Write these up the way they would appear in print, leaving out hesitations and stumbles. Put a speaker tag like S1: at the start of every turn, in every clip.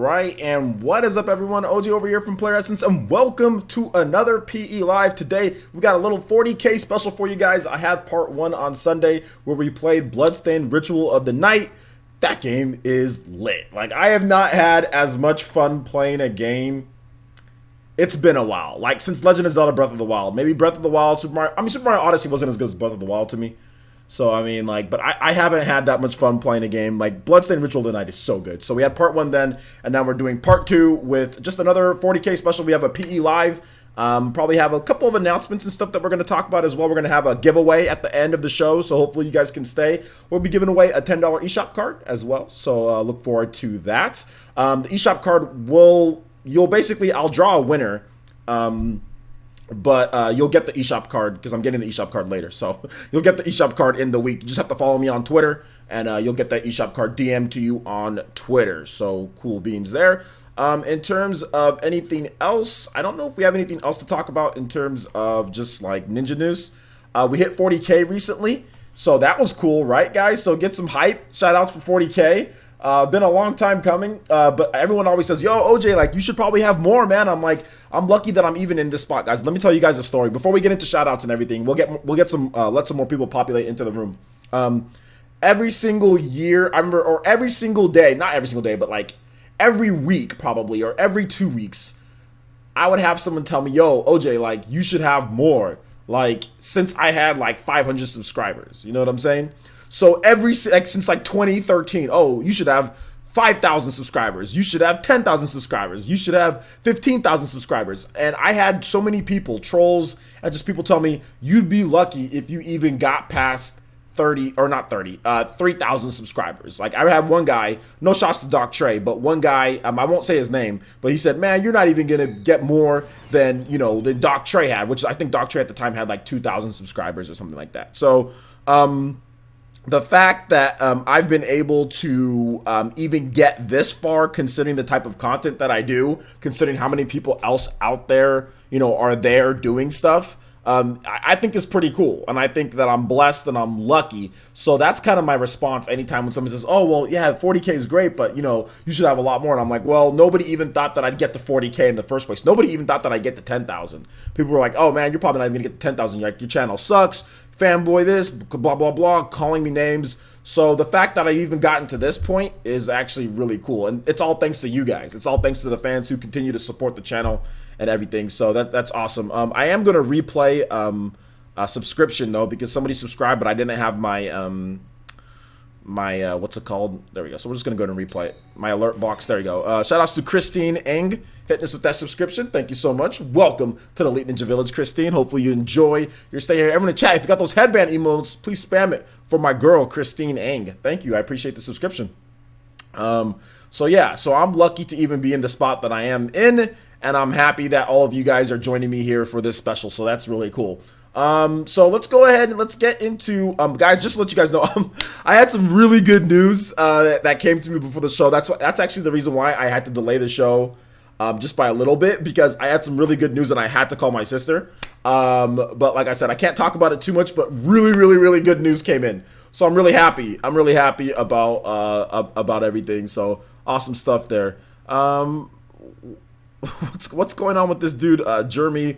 S1: right, and what is up, everyone? OG over here from Player Essence, and welcome to another PE Live. Today, we got a little 40K special for you guys. I had part 1 on Sunday where we played Bloodstained Ritual of the Night. That game is lit. Like, I have not had as much fun playing a game. It's been a while. Like, since Legend of Zelda Breath of the Wild. Maybe Breath of the Wild, Super Mario Odyssey wasn't as good as Breath of the Wild to me. So, I mean, like, but I haven't had that much fun playing a game. Like, Bloodstained Ritual Tonight is so good. So, we had part 1 then, and now we're doing part 2 with just another 40K special. We have a PE Live. Probably have a couple of announcements and stuff that we're going to talk about as well. We're going to have a giveaway at the end of the show, so hopefully you guys can stay. We'll be giving away a $10 eShop card as well, so look forward to that. The eShop card I'll draw a winner. But you'll get the eShop card because I'm getting the eShop card later. So you'll get the eShop card in the week. You just have to follow me on Twitter, and you'll get that eShop card DM'd to you on Twitter. So cool beans there. In terms of anything else, I don't know if we have anything else to talk about in terms of just like Ninja news. We hit 40K recently, so that was cool, right, guys? So get some hype. Shout outs for 40K. Been a long time coming, but everyone always says, yo, OJ, like, you should probably have more, man. I'm like, I'm lucky that I'm even in this spot, guys. Let me tell you guys a story. Before we get into shout outs and everything, we'll get some, let some more people populate into the room. Every single year, I remember, or every single day, not every single day, but like every week probably, or every 2 weeks, I would have someone tell me, yo, OJ, like, you should have more. Like, since I had like 500 subscribers, you know what I'm saying? So since like 2013, oh, you should have 5,000 subscribers. You should have 10,000 subscribers. You should have 15,000 subscribers. And I had so many people, trolls, and just people tell me, you'd be lucky if you even got past 3,000 subscribers. Like, I had one guy, no shots to Doc Trey, but one guy, I won't say his name, but he said, man, you're not even going to get more than, than Doc Trey had, which I think Doc Trey at the time had like 2,000 subscribers or something like that. So, the fact that I've been able to even get this far, considering the type of content that I do, considering how many people else out there, are there doing stuff, I think is pretty cool. And I think that I'm blessed and I'm lucky. So that's kind of my response anytime when someone says, oh, well, yeah, 40K is great, but, you should have a lot more. And I'm like, well, nobody even thought that I'd get to 40K in the first place. Nobody even thought that I'd get to 10,000. People were like, oh, man, you're probably not even going to get to 10,000. Like, your channel sucks. Fanboy this, blah, blah, blah, calling me names. So the fact that I've even gotten to this point is actually really cool. And it's all thanks to you guys. It's all thanks to the fans who continue to support the channel and everything. So that's awesome. I am going to replay a subscription, though, because somebody subscribed, but I didn't have my what's it called? There we go. So we're just going to go ahead and replay it. My alert box. There you go. Shout outs to Christine Eng hitting us with that subscription. Thank you so much. Welcome to the Elite Ninja Village, Christine. Hopefully you enjoy your stay here. Everyone in the chat, if you got those headband emotes, please spam it for my girl, Christine Eng. Thank you. I appreciate the subscription. So yeah, so I'm lucky to even be in the spot that I am in, and I'm happy that all of you guys are joining me here for this special. So that's really cool. So let's go ahead and let's get into, guys, just to let you guys know, I had some really good news, that came to me before the show. That's actually the reason why I had to delay the show, just by a little bit, because I had some really good news and I had to call my sister. But like I said, I can't talk about it too much, but really, really, really good news came in. So I'm really happy. I'm really happy about everything. So awesome stuff there. What's going on with this dude, Jeremy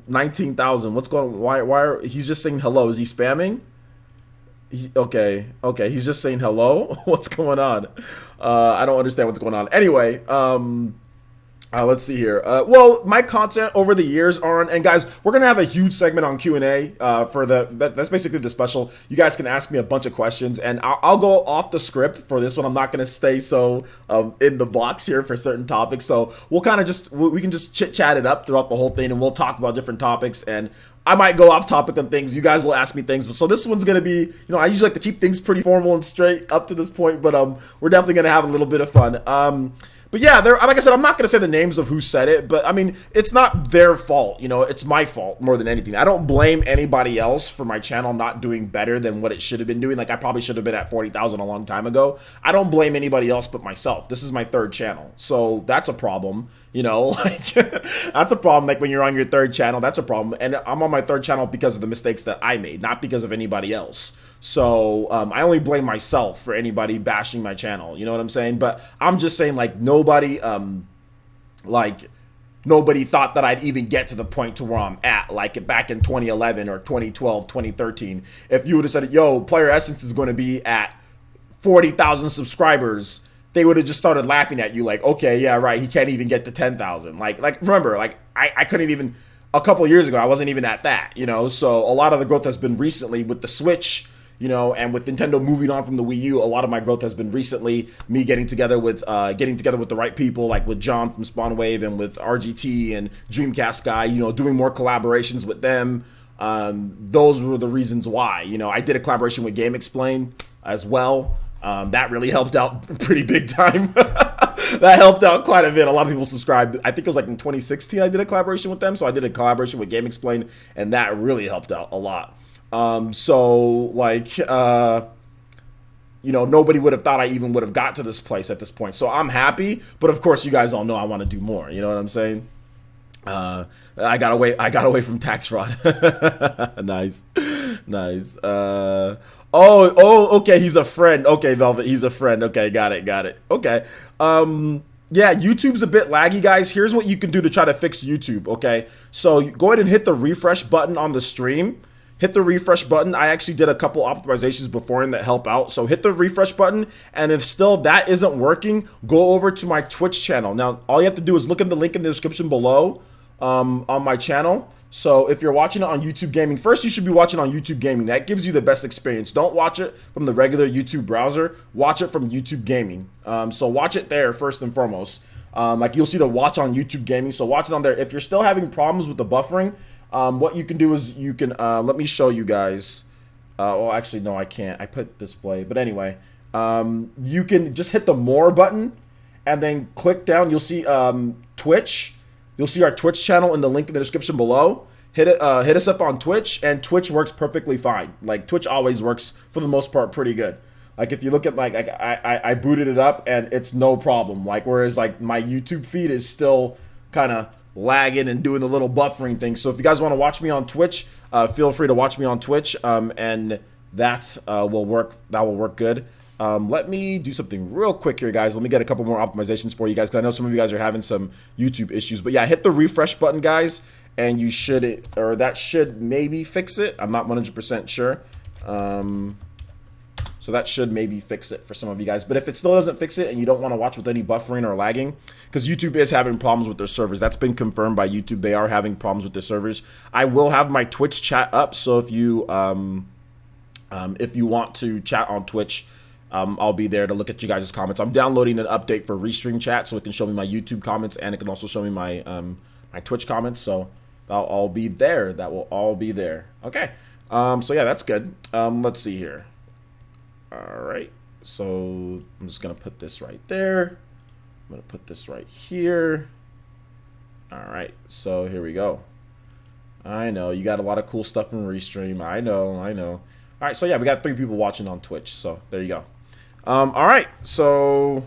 S1: 19,000? What's going on? Why he's just saying hello? Is he spamming? Okay, he's just saying hello. What's going on? I don't understand what's going on. Anyway, let's see here. Well, my content over the years and guys, we're gonna have a huge segment on Q&A for that's basically the special. You guys can ask me a bunch of questions, and I'll go off the script for this one. I'm not gonna stay so in the box here for certain topics. So we'll kind of we can just chit chat it up throughout the whole thing, and we'll talk about different topics. And I might go off topic on things. You guys will ask me things. But so this one's going to be, I usually like to keep things pretty formal and straight up to this point. But we're definitely going to have a little bit of fun. But yeah, like I said, I'm not going to say the names of who said it. But I mean, it's not their fault. It's my fault more than anything. I don't blame anybody else for my channel not doing better than what it should have been doing. Like, I probably should have been at 40,000 a long time ago. I don't blame anybody else but myself. This is my 3rd channel. So that's a problem. Like, that's a problem. Like, when you're on your 3rd channel, that's a problem. And I'm on my 3rd channel because of the mistakes that I made, not because of anybody else. So I only blame myself for anybody bashing my channel. You know what I'm saying? But I'm just saying, like, like nobody thought that I'd even get to the point to where I'm at, like back in 2011 or 2012, 2013. If you would have said, yo, Player Essence is going to be at 40,000 subscribers, they would have just started laughing at you like, okay, yeah, right, he can't even get to 10,000. Like remember, like I couldn't even, a couple of years ago, I wasn't even at that, you know? So a lot of the growth has been recently with the Switch, you know, and with Nintendo moving on from the Wii U. A lot of my growth has been recently me getting together with the right people, like with John from Spawnwave and with RGT and Dreamcast Guy, you know, doing more collaborations with them. Those were the reasons why. You know, I did a collaboration with Game Explain as well. That really helped out pretty big time. That helped out quite a bit. A lot of people subscribed. I think it was like in 2016 I did a collaboration with them. So I did a collaboration with Game Explain, and that really helped out a lot. So like, you know, nobody would have thought I even would have got to this place at this point. So I'm happy, but of course you guys all know I want to do more. You know what I'm saying? I got away from tax fraud. Nice. Okay, he's a friend. Okay, Velvet, he's a friend. Okay, got it. Okay. Yeah, YouTube's a bit laggy, guys. Here's what you can do to try to fix YouTube, okay? So go ahead and hit the refresh button on the stream. Hit the refresh button. I actually did a couple optimizations beforehand that help out. So hit the refresh button, and if still that isn't working, go over to my Twitch channel. Now, all you have to do is look at the link in the description below on my channel. So if you're watching it on YouTube Gaming, first you should be watching on YouTube Gaming. That gives you the best experience. Don't watch it from the regular YouTube browser. Watch it from YouTube Gaming. So watch it there first and foremost. Like you'll see the watch on YouTube Gaming. So watch it on there. If you're still having problems with the buffering, what you can do is you can, let me show you guys. Oh, actually, no, I can't. I put display. But anyway, you can just hit the more button and then click down. You'll see Twitch. You'll see our Twitch channel in the link in the description below. Hit us up on Twitch, and Twitch works perfectly fine. Like Twitch always works for the most part pretty good. Like if you look at like I booted it up and it's no problem. Like whereas like my YouTube feed is still kind of lagging and doing the little buffering thing. So if you guys want to watch me on Twitch, feel free to watch me on Twitch, and that will work. That will work good. Let me do something real quick here, guys. Let me get a couple more optimizations for you guys, because I know some of you guys are having some YouTube issues. But yeah, hit the refresh button, guys, and you should, or that should maybe fix it. I'm not 100% sure. So that should maybe fix it for some of you guys. But if it still doesn't fix it and you don't want to watch with any buffering or lagging, because YouTube is having problems with their servers. That's been confirmed by YouTube. They are having problems with their servers. I will have my Twitch chat up, so if you want to chat on Twitch, I'll be there to look at you guys' comments. I'm downloading an update for Restream Chat, so it can show me my YouTube comments, and it can also show me my my Twitch comments. So that'll all be there. That will all be there. Okay. So yeah, that's good. Let's see here. All right. So I'm just gonna put this right there. I'm gonna put this right here. All right. So here we go. I know you got a lot of cool stuff in Restream. I know. All right. So yeah, we got 3 people watching on Twitch. So there you go. All right, so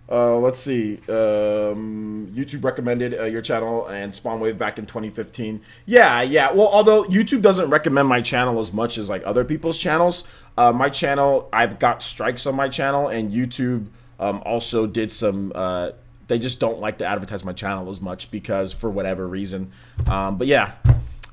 S1: let's see. YouTube recommended your channel and Spawnwave back in 2015. Yeah. Well, although YouTube doesn't recommend my channel as much as like other people's channels, my channel, I've got strikes on my channel, and YouTube also did some. They just don't like to advertise my channel as much because for whatever reason. But yeah,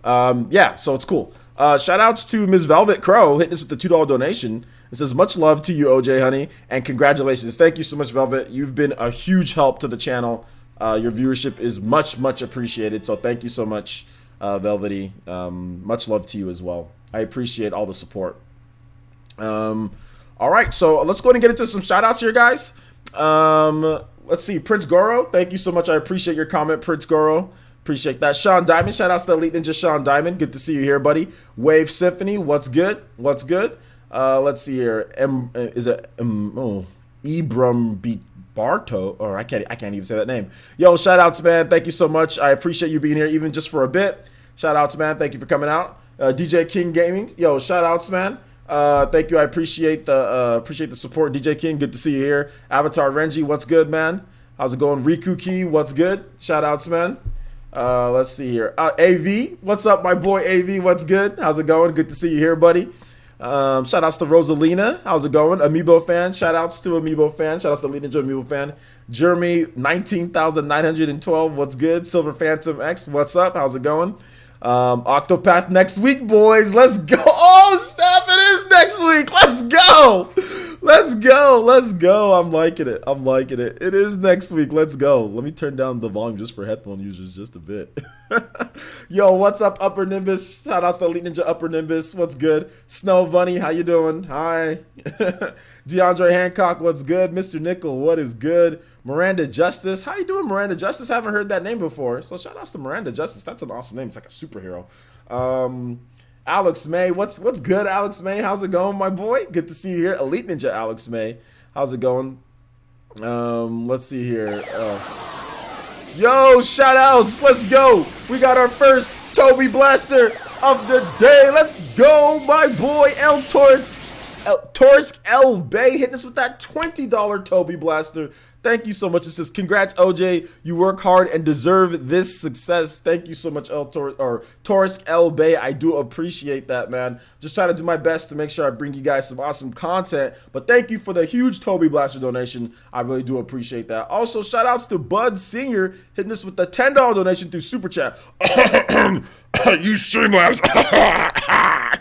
S1: So it's cool. Shout outs to Ms. Velvet Crow hitting us with the $2 donation. It says, much love to you, OJ Honey, and congratulations. Thank you so much, Velvet. You've been a huge help to the channel. Your viewership is much appreciated. So thank you so much, Velvety. Much love to you as well. I appreciate all the support. All right, so let's go ahead and get into some shout outs here, guys. Let's see. Prince Goro, thank you so much. I appreciate your comment, Prince Goro. Appreciate that. Sean Diamond, shout outs to Elite Ninja Sean Diamond. Good to see you here, buddy. Wave Symphony, what's good? Let's see here. Ibram Barto, or I can't even say that name. Yo, shout outs, man. Thank you so much. I appreciate you being here, even just for a bit. Shout outs, man. Thank you for coming out. DJ King Gaming, yo, shout outs, man. Thank you. I appreciate the support, DJ King. Good to see you here. Avatar Renji, what's good, man? How's it going? Riku Key, what's good? Shout outs, man. Let's see here. AV, what's up, my boy AV? What's good? How's it going? Good to see you here, buddy. Shout outs to Rosalina. How's it going? Amiibo fan. Shout outs to Amiibo fan. Shout outs to Elite Ninja Amiibo fan. Jeremy 19,912. What's good? Silver Phantom X. What's up? How's it going? Octopath next week, boys. Let's go. Oh, snap. It is next week. Let's go. Let's go. Let's go. I'm liking it. I'm liking it. It is next week. Let's go. Let me turn down the volume just for headphone users just a bit. Yo, what's up, Upper Nimbus? Shout outs to Elite Ninja Upper Nimbus. What's good? Snow Bunny, how you doing? Hi. DeAndre Hancock, what's good? Mr. Nickel, what is good? Miranda Justice, how you doing, Miranda Justice? Haven't heard that name before. So shout outs to Miranda Justice. That's an awesome name. It's like a superhero. Alex May, what's good, Alex May? How's it going, my boy? Good to see you here. Elite Ninja Alex May. How's it going? Let's see here. Yo, shout outs. Let's go. We got our first Toby Blaster of the day. Let's go, my boy El Torsk El Bay hitting us with that $20 Toby Blaster. Thank you so much. It says, congrats, OJ. You work hard and deserve this success. Thank you so much, Torsk El Bay. I do appreciate that, man. Just trying to do my best to make sure I bring you guys some awesome content. But thank you for the huge Toby Blaster donation. I really do appreciate that. Also, shout outs to Bud Senior hitting us with the $10 donation through Super Chat. You Streamlabs.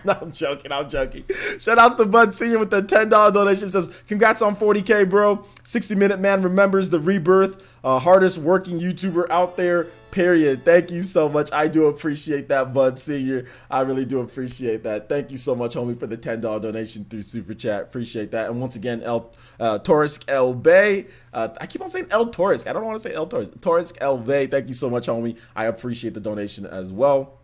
S1: No, I'm joking. I'm joking. Shout outs to Bud Senior with the $10 donation. It says, congrats on 40K, bro. 60-minute man remembers the rebirth. Hardest working YouTuber out there, period. Thank you so much. I do appreciate that, Bud Senior. I really do appreciate that. Thank you so much, homie, for the $10 donation through Super Chat. Appreciate that. And once again, Torsk El Bay. I keep on saying El Torsk. I don't want to say El Torsk. Torsk El Bay. Thank you so much, homie. I appreciate the donation as well.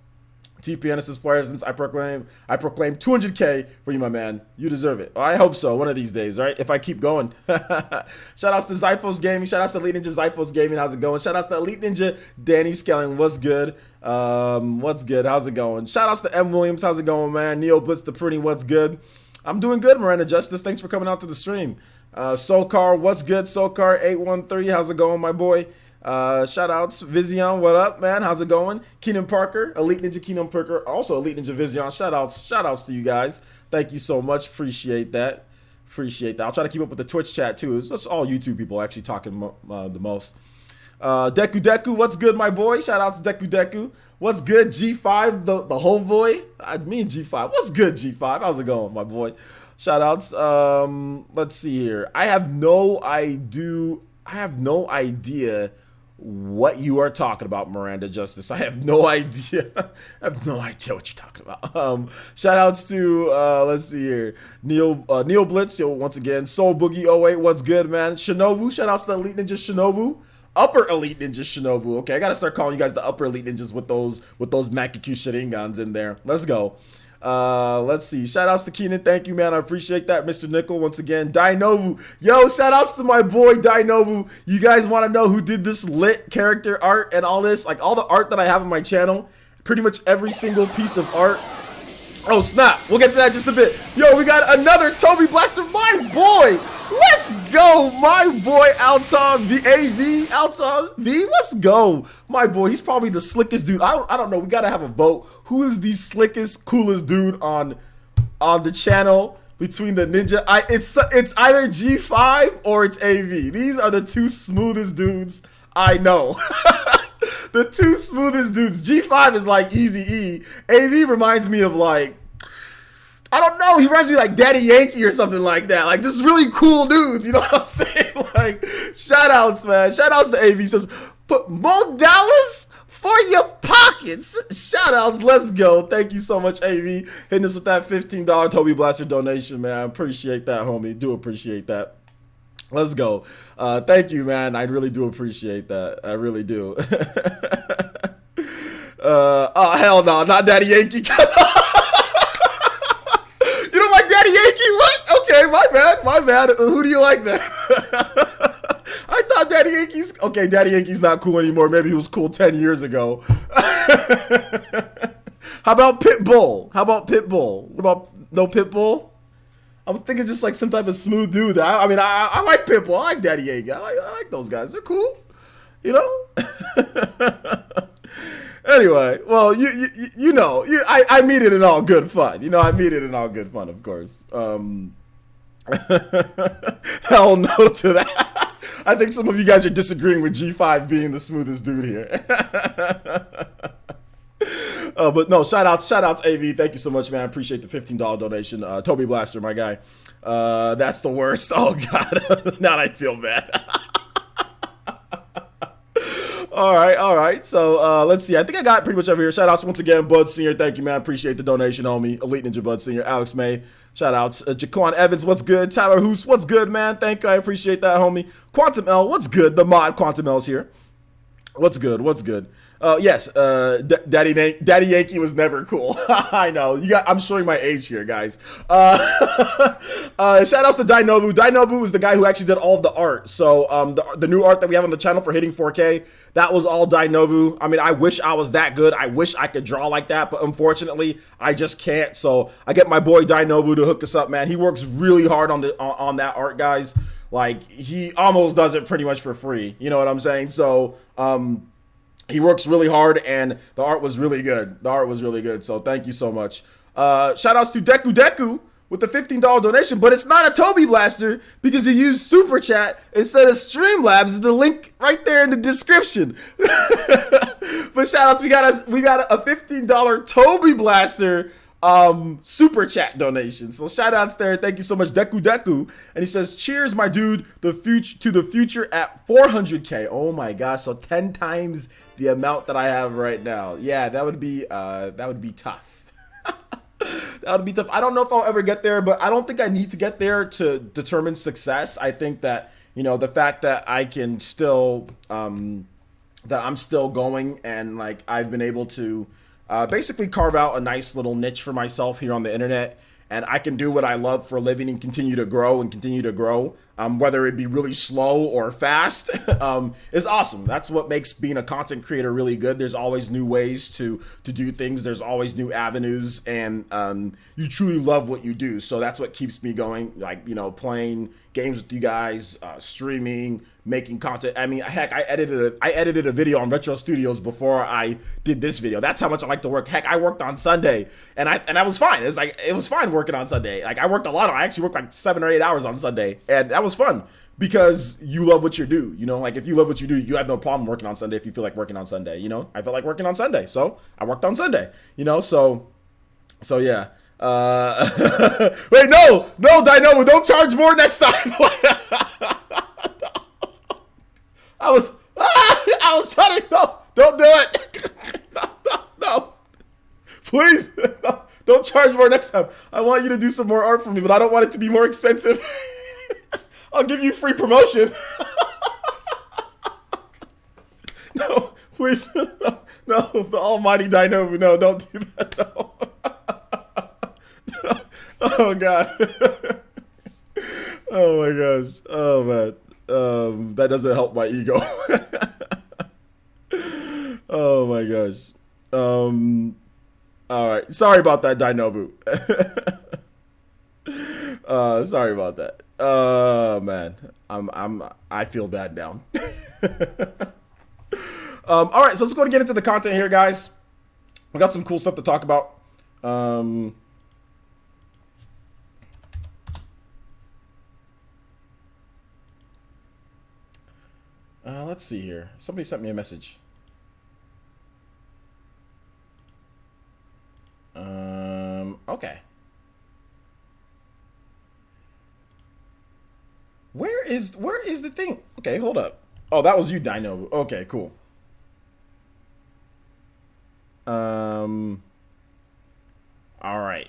S1: TPNS's players, since I proclaim 200K for you, my man. You deserve it. I hope so, one of these days, right? If I keep going. Shout outs to Zyphos Gaming. Shout outs to Elite Ninja Zyphos Gaming. How's it going? Shout outs to Elite Ninja Danny Skelling. What's good? What's good? How's it going? Shout outs to M Williams. How's it going, man? Neo Blitz the Pretty. What's good? I'm doing good, Miranda Justice. Thanks for coming out to the stream. Sokar. What's good? Sokar 813. How's it going, my boy? Shout outs Vizion, what up, man? How's it going? Keenan Parker, Elite Ninja Keenan Parker, also Elite Ninja Vizion. Shout outs to you guys. Thank you so much. Appreciate that. I'll try to keep up with the Twitch chat too. That's all YouTube people actually talking the most. Deku, what's good, my boy? Shout outs to Deku. What's good, G5, the homeboy? Me and G5. What's good, G5? How's it going, my boy? Shout outs. Let's see here. I have no idea what you are talking about, Miranda Justice. I have no idea. I have no idea what you're talking about. Shout outs to let's see here. Neil Blitz, yo, once again. Soul Boogie 08, what's good, man? Shinobu, shout outs to Elite Ninja Shinobu. Upper Elite Ninja Shinobu. Okay, I gotta start calling you guys the Upper Elite Ninjas with those Makikyu Sharingans in there. Let's go. Let's see. Shout outs to Keenan. Thank you, man. I appreciate that. Mr. Nickel, once again. Dainobu. Yo, shout outs to my boy Dainobu. You guys want to know who did this lit character art and all this? Like all the art that I have on my channel. Pretty much every single piece of art. Oh, snap. We'll get to that in just a bit. Yo, we got another Toby Blaster. My boy. Let's go. My boy, Alton V. Alton V. Let's go. My boy. He's probably the slickest dude. I don't know. We got to have a vote. Who is the slickest, coolest dude on the channel between the ninja? It's either G5 or it's AV. These are the two smoothest dudes I know. The two smoothest dudes. G5 is like Easy E. AV reminds me of like, I don't know. He reminds me of like Daddy Yankee or something like that. Like just really cool dudes. You know what I'm saying? Like shout outs, man. Shout outs to AV. He says, put more dollars for your pockets. Shout outs. Let's go. Thank you so much, AV. Hitting us with that $15 Toby Blaster donation, man. I appreciate that, homie. Do appreciate that. Let's go. Thank you, man. I really do appreciate that. I really do. Oh, hell no. Not Daddy Yankee. You don't like Daddy Yankee? What? Okay, my bad. Who do you like then? I thought Daddy Yankee's... Okay, Daddy Yankee's not cool anymore. Maybe he was cool 10 years ago. How about Pitbull? What about no Pitbull? I was thinking just like some type of smooth dude. I mean, I like Pitbull. I like Daddy Yankee. I like those guys. They're cool. You know? Anyway, well, I mean it in all good fun. I mean it in all good fun, of course. Hell no to that. I think some of you guys are disagreeing with G5 being the smoothest dude here. But no, shout outs, AV. Thank you so much, man. I appreciate the $15 donation. Toby Blaster, my guy. That's the worst. Oh God, now I feel bad. All right. So let's see. I think I got pretty much over here. Shout outs once again, Bud Senior. Thank you, man. Appreciate the donation, homie. Elite Ninja Bud Senior. Alex May. Shout outs. Jaquan Evans, what's good? Tyler Hoos, what's good, man? Thank you. I appreciate that, homie. Quantum L, what's good? The mod Quantum L's here. What's good? Yes, Daddy Yankee was never cool. I know. I'm showing my age here, guys. Shout outs to Dainobu. Dainobu is the guy who actually did all of the art. So the new art that we have on the channel for hitting 4K, that was all Dainobu. I mean, I wish I was that good. I wish I could draw like that, but unfortunately, I just can't. So I get my boy Dainobu to hook us up, man. He works really hard on that art, guys. Like, he almost does it pretty much for free. You know what I'm saying? So, he works really hard, and the art was really good. So thank you so much. Shout outs to Deku with the $15 donation, but it's not a Toby Blaster because he used Super Chat instead of Streamlabs. The link right there in the description. But shout outs, we got a $15 Toby Blaster Super Chat donation. So shout outs there. Thank you so much, Deku. And he says, cheers, my dude, to the future at 400K. Oh my gosh, so 10 times the amount that I have right now. Yeah, that would be tough. That would be tough. I don't know if I'll ever get there, but I don't think I need to get there to determine success. I think that, the fact that I can still, that I'm still going, and like I've been able to basically carve out a nice little niche for myself here on the internet, and I can do what I love for a living and continue to grow, whether it be really slow or fast, is awesome. That's what makes being a content creator really good. There's always new ways to do things. There's always new avenues, and you truly love what you do. So that's what keeps me going, like, playing games with you guys, streaming, making content. I mean, heck, I edited a video on Retro Studios before I did this video. That's how much I like to work. Heck, I worked on Sunday, and I was fine. It was fine working on Sunday. Like, I worked a lot. I actually worked like 7 or 8 hours on Sunday, and that was fun because you love what you do. Like, if you love what you do, you have no problem working on Sunday if you feel like working on Sunday. I felt like working on Sunday, so I worked on Sunday. So yeah. Wait, no, Dino, don't charge more next time. I was trying to, no, don't do it. No, please, no, don't charge more next time. I want you to do some more art for me, but I don't want it to be more expensive. I'll give you free promotion. No, please, no, the almighty Dino, no, don't do that, no. Oh God. Oh my gosh. Oh man. That doesn't help my ego. Oh my gosh. All right. Sorry about that, Dainobu. Sorry about that. Man. I feel bad now. All right, so let's go to get into the content here, guys. We got some cool stuff to talk about. Let's see here. Somebody sent me a message. Okay. Where is the thing? Okay, hold up. Oh, that was you, Dino. Okay, cool. All right.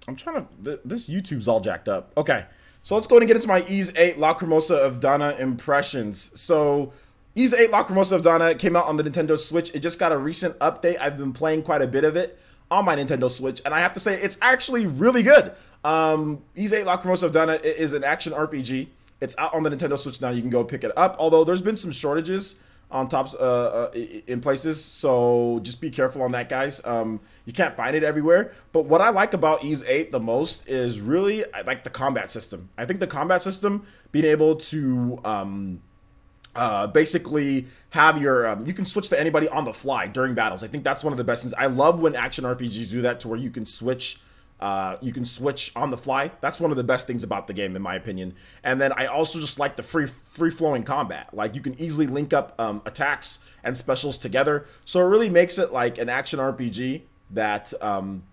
S1: I'm trying to, this YouTube's all jacked up. Okay, so let's go and get into my Ys 8 Lacrimosa of Dana impressions. So Ys 8 Lacrimosa of Dana came out on the Nintendo Switch. It just got a recent update. I've been playing quite a bit of it on my Nintendo Switch, and I have to say it's actually really good. Ys 8 Lacrimosa of Dana is an action RPG. It's out on the Nintendo Switch now. You can go pick it up, although there's been some shortages on tops in places. So just be careful on that, guys. You can't find it everywhere. But what I like about Ease 8 the most is really I like the combat system. I think the combat system being able to basically have your you can switch to anybody on the fly during battles. I think that's one of the best things. I love when action RPGs do that to where you can switch on the fly. That's one of the best things about the game, in my opinion. And then I also just like the free flowing combat. Like you can easily link up attacks and specials together, so it really makes it like an action RPG that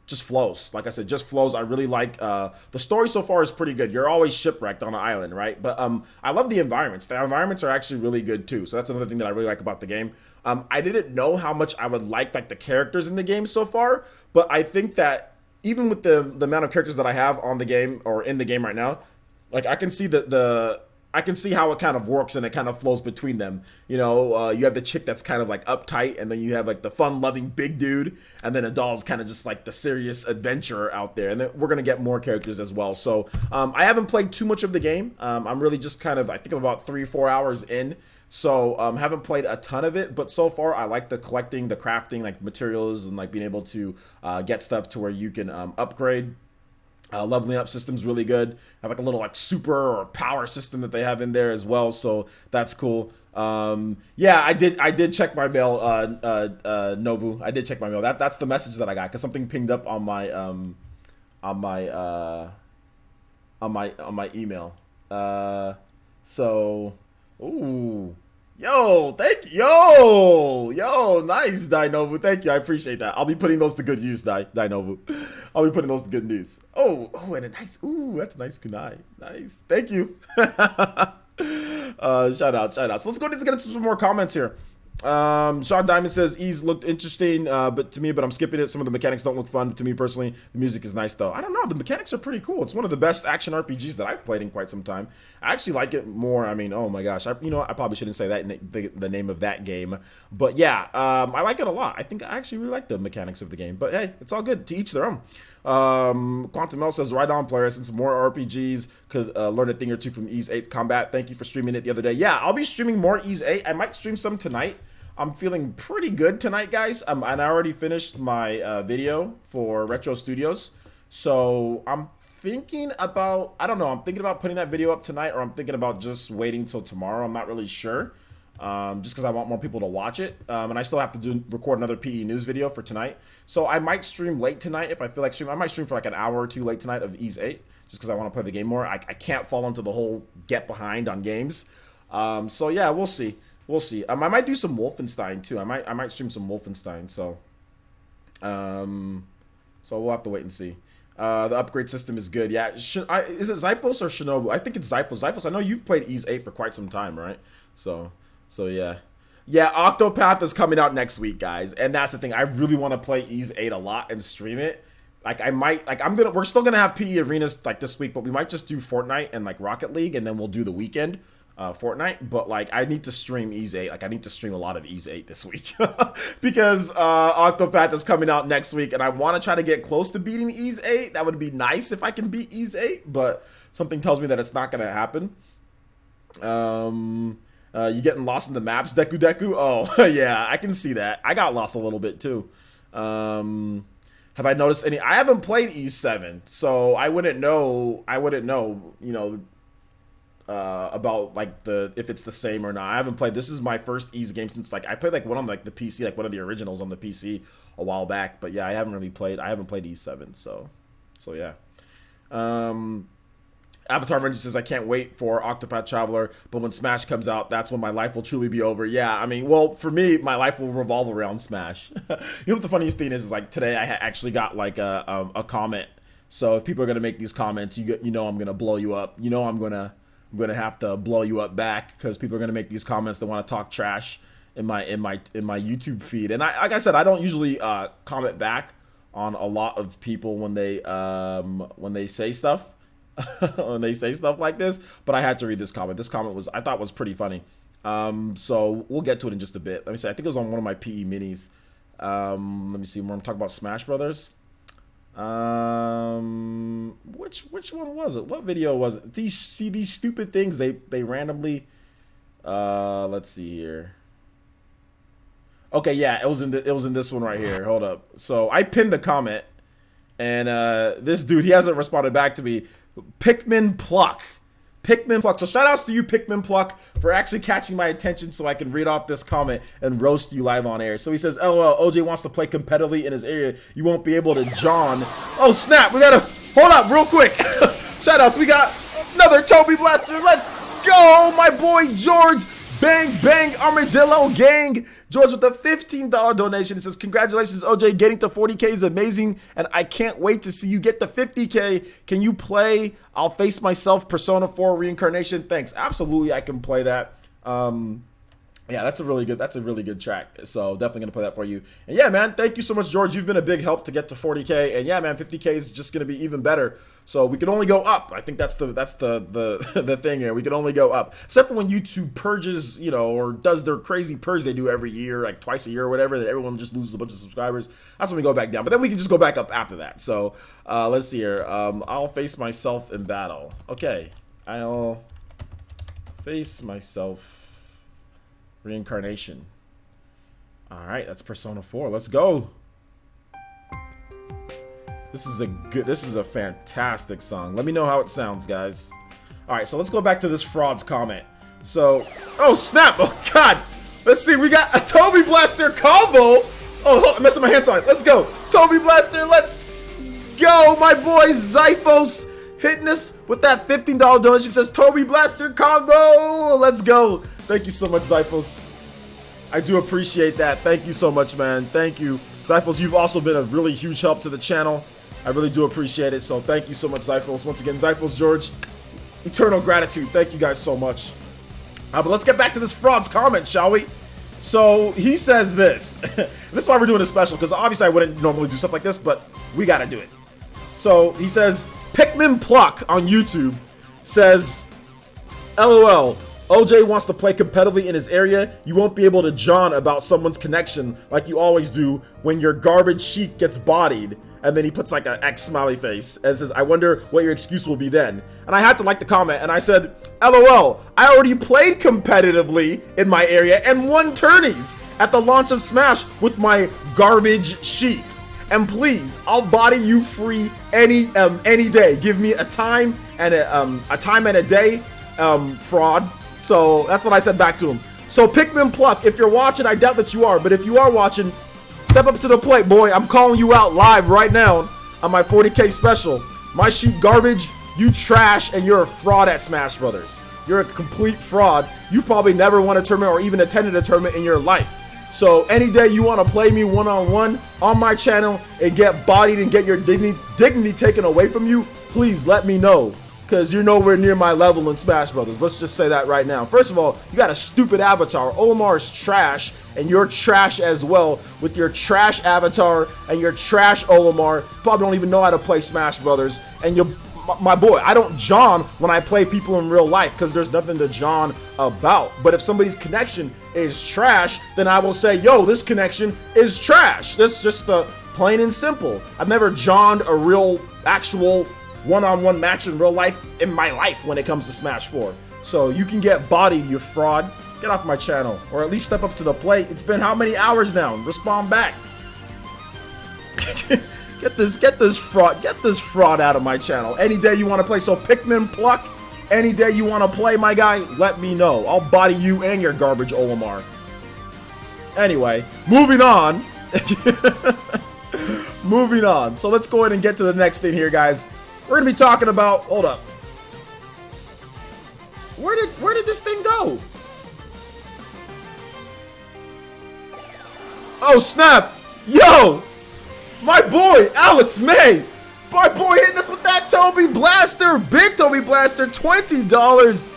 S1: just flows. Like I said, just flows. I really like the story so far is pretty good. You're always shipwrecked on an island, right? But I love the environments. The environments are actually really good too. So that's another thing that I really like about the game. I didn't know how much I would like the characters in the game so far, but I think that even with the amount of characters that I have on the game or in the game right now, like I can see I can see how it kind of works and it kind of flows between them. You know, you have the chick that's kind of like uptight, and then you have like the fun-loving big dude, and then Adal's kind of just like the serious adventurer out there. And then we're gonna get more characters as well. So I haven't played too much of the game. I'm really just kind of I think I'm about 3-4 hours in. So haven't played a ton of it, but so far I like the collecting, the crafting, like materials, and like being able to get stuff to where you can upgrade. Leveling up system's really good. Have like a little like super or power system that they have in there as well, so that's cool. Yeah, I did check my mail, Nobu. I did check my mail. That's the message that I got because something pinged up on my on my on my email. So, ooh. Yo, thank you. Yo, nice, Dinovu. Thank you. I appreciate that. I'll be putting those to good use, Dinovu. I'll be putting those to good use. Oh, and a nice, that's a nice kunai. Nice. Thank you. Shout out. So let's go to get some more comments here. Sean Diamond says Ease looked interesting, but I'm skipping it. Some of the mechanics don't look fun to me personally. The music is nice though. I don't know. The mechanics are pretty cool. It's one of the best action RPGs that I've played in quite some time. I actually like it more. I mean, oh my gosh, I probably shouldn't say that the name of that game, but yeah, I like it a lot. I think I actually really like the mechanics of the game. But hey, it's all good. To each their own. Quantum L says, right on, player. Since more RPGs could learn a thing or two from Ease 8 combat. Thank you for streaming it the other day. Yeah, I'll be streaming more Ease 8. I might stream some tonight. I'm feeling pretty good tonight, guys. And I already finished my video for Retro Studios. So I'm thinking about, I don't know, I'm thinking about putting that video up tonight, or I'm thinking about just waiting till tomorrow. I'm not really sure. Just because I want more people to watch it. And I still have to record another PE News video for tonight. So I might stream late tonight if I feel like streaming. I might stream for like an hour or two late tonight of Ease 8, just because I want to play the game more. I can't fall into the whole get behind on games. So yeah, we'll see. We'll see. I might do some Wolfenstein too. I might stream some Wolfenstein. So, so we'll have to wait and see. The upgrade system is good. Yeah, is it Zyphos or Shinobu? I think it's Zyphos. Zyphos, I know you've played Ease 8 for quite some time, right? So yeah. Yeah, Octopath is coming out next week, guys. And that's the thing. I really want to play Ease 8 a lot and stream it. Like we're still gonna have PE arenas like this week, but we might just do Fortnite and like Rocket League, and then we'll do the weekend. Fortnite, but like I need to stream Ease 8. Like I need to stream a lot of Ease 8 this week because Octopath is coming out next week, and I want to try to get close to beating Ease 8. That would be nice if I can beat Ease 8, but something tells me that it's not gonna happen. You getting lost in the maps, Deku? Oh yeah, I can see that. I got lost a little bit too. Have I noticed any? I haven't played Ease 7, so I wouldn't know. You know. About like if it's the same or not. I haven't played. This is my first Ease game since like I played like one on like the PC, like one of the originals on the PC a while back. But yeah, I haven't played Ease 7. So yeah. Avatar Ranger says, I can't wait for Octopath Traveler, but when Smash comes out, that's when my life will truly be over. Yeah, I mean, well, for me, my life will revolve around Smash. You know what the funniest thing is like today I actually got like a comment. So if people are gonna make these comments, you know I'm gonna blow you up. You know I'm gonna have to blow you up back because people are gonna make these comments that want to talk trash in my YouTube feed. And like I said, I don't usually comment back on a lot of people when they say stuff when they say stuff like this. But I had to read this comment. This comment I thought was pretty funny. So we'll get to it in just a bit. Let me see. I think it was on one of my PE minis. Let me see. Where I'm talking about Smash Brothers. Which one was it? What video was it? These stupid things they randomly let's see here. Okay, yeah, it was in this one right here. Hold up. So I pinned the comment, and this dude, he hasn't responded back to me. Pikmin Pluck. Pikmin Pluck. So shout outs to you, Pikmin Pluck, for actually catching my attention so I can read off this comment and roast you live on air. So he says, LOL, OJ wants to play competitively in his area. You won't be able to John. Oh, snap. We gotta, hold up real quick. Shout outs. We got another Toby Blaster. Let's go, my boy George. Bang, bang, Armadillo Gang. George with a $15 donation. It says, congratulations, OJ. Getting to 40K is amazing, and I can't wait to see you get to 50K. Can you play I'll Face Myself Persona 4 Reincarnation? Thanks. Absolutely, I can play that. Yeah, that's a really good track. So definitely gonna play that for you. And yeah, man, thank you so much, George. You've been a big help to get to 40K. And yeah, man, 50K is just gonna be even better. So we can only go up. I think that's the thing here. We can only go up. Except for when YouTube purges, you know, or does their crazy purge they do every year, like twice a year or whatever, that everyone just loses a bunch of subscribers. That's when we go back down. But then we can just go back up after that. So let's see here. I'll face myself in battle. Okay, I'll face myself. Reincarnation. All right, that's Persona 4. Let's go. This is a fantastic song. Let me know how it sounds, guys. All right, so let's go back to this fraud's comment. So, oh snap! Oh god! Let's see. We got a Toby Blaster combo. Oh, hold on, I'm messing my hand sign. Let's go, Toby Blaster. Let's go, my boy Zyphos hitting us with that $15 donation. Says Toby Blaster combo. Let's go. Thank you so much, Zyphos. I do appreciate that. Thank you so much, man. Thank you. Zyphos, you've also been a really huge help to the channel. I really do appreciate it. So thank you so much, Zyphos. Once again, Zyphos, George, eternal gratitude. Thank you guys so much. But let's get back to this fraud's comment, shall we? So he says this. This is why we're doing a special, because obviously I wouldn't normally do stuff like this, but we got to do it. So he says, Pikmin Pluck on YouTube says, LOL. OJ wants to play competitively in his area. You won't be able to John about someone's connection like you always do when your garbage sheet gets bodied. And then he puts like an X smiley face and says, I wonder what your excuse will be then. And I had to like the comment and I said, LOL, I already played competitively in my area and won tourneys at the launch of Smash with my garbage sheet. And please, I'll body you free any day. Give me a time and a day, fraud. So that's what I said back to him. So Pikmin Pluck, if you're watching, I doubt that you are, but if you are watching, step up to the plate, boy. I'm calling you out live right now on my 40K special. My sheet garbage, you trash, and you're a fraud at Smash Brothers. You're a complete fraud. You probably never won a tournament or even attended a tournament in your life. So any day you want to play me one-on-one on my channel and get bodied and get your dignity taken away from you, please let me know. Because you're nowhere near my level in Smash Brothers. Let's just say that right now. First of all, you got a stupid avatar. Olimar is trash, and you're trash as well with your trash avatar and your trash Olimar. Probably don't even know how to play Smash Brothers. And you, my boy, I don't John when I play people in real life because there's nothing to John about. But if somebody's connection is trash, then I will say, yo, this connection is trash. That's just the plain and simple. I've never Johned a real, actual one-on-one match in real life in my life when it comes to Smash 4. So you can get bodied, you fraud. Get off my channel, or at least step up to the plate. It's been how many hours now? Respond back. Get this fraud out of my channel. Any day you want to play. So Pikmin Pluck, any day you want to play, my guy, let me know. I'll body you and your garbage Olimar. Anyway, moving on. Moving on. So let's go ahead and get to the next thing here, guys. We're gonna be talking about. Hold up. Where did this thing go? Oh snap! Yo, my boy Alex May, my boy hitting us with that Toby Blaster, big Toby Blaster, $20.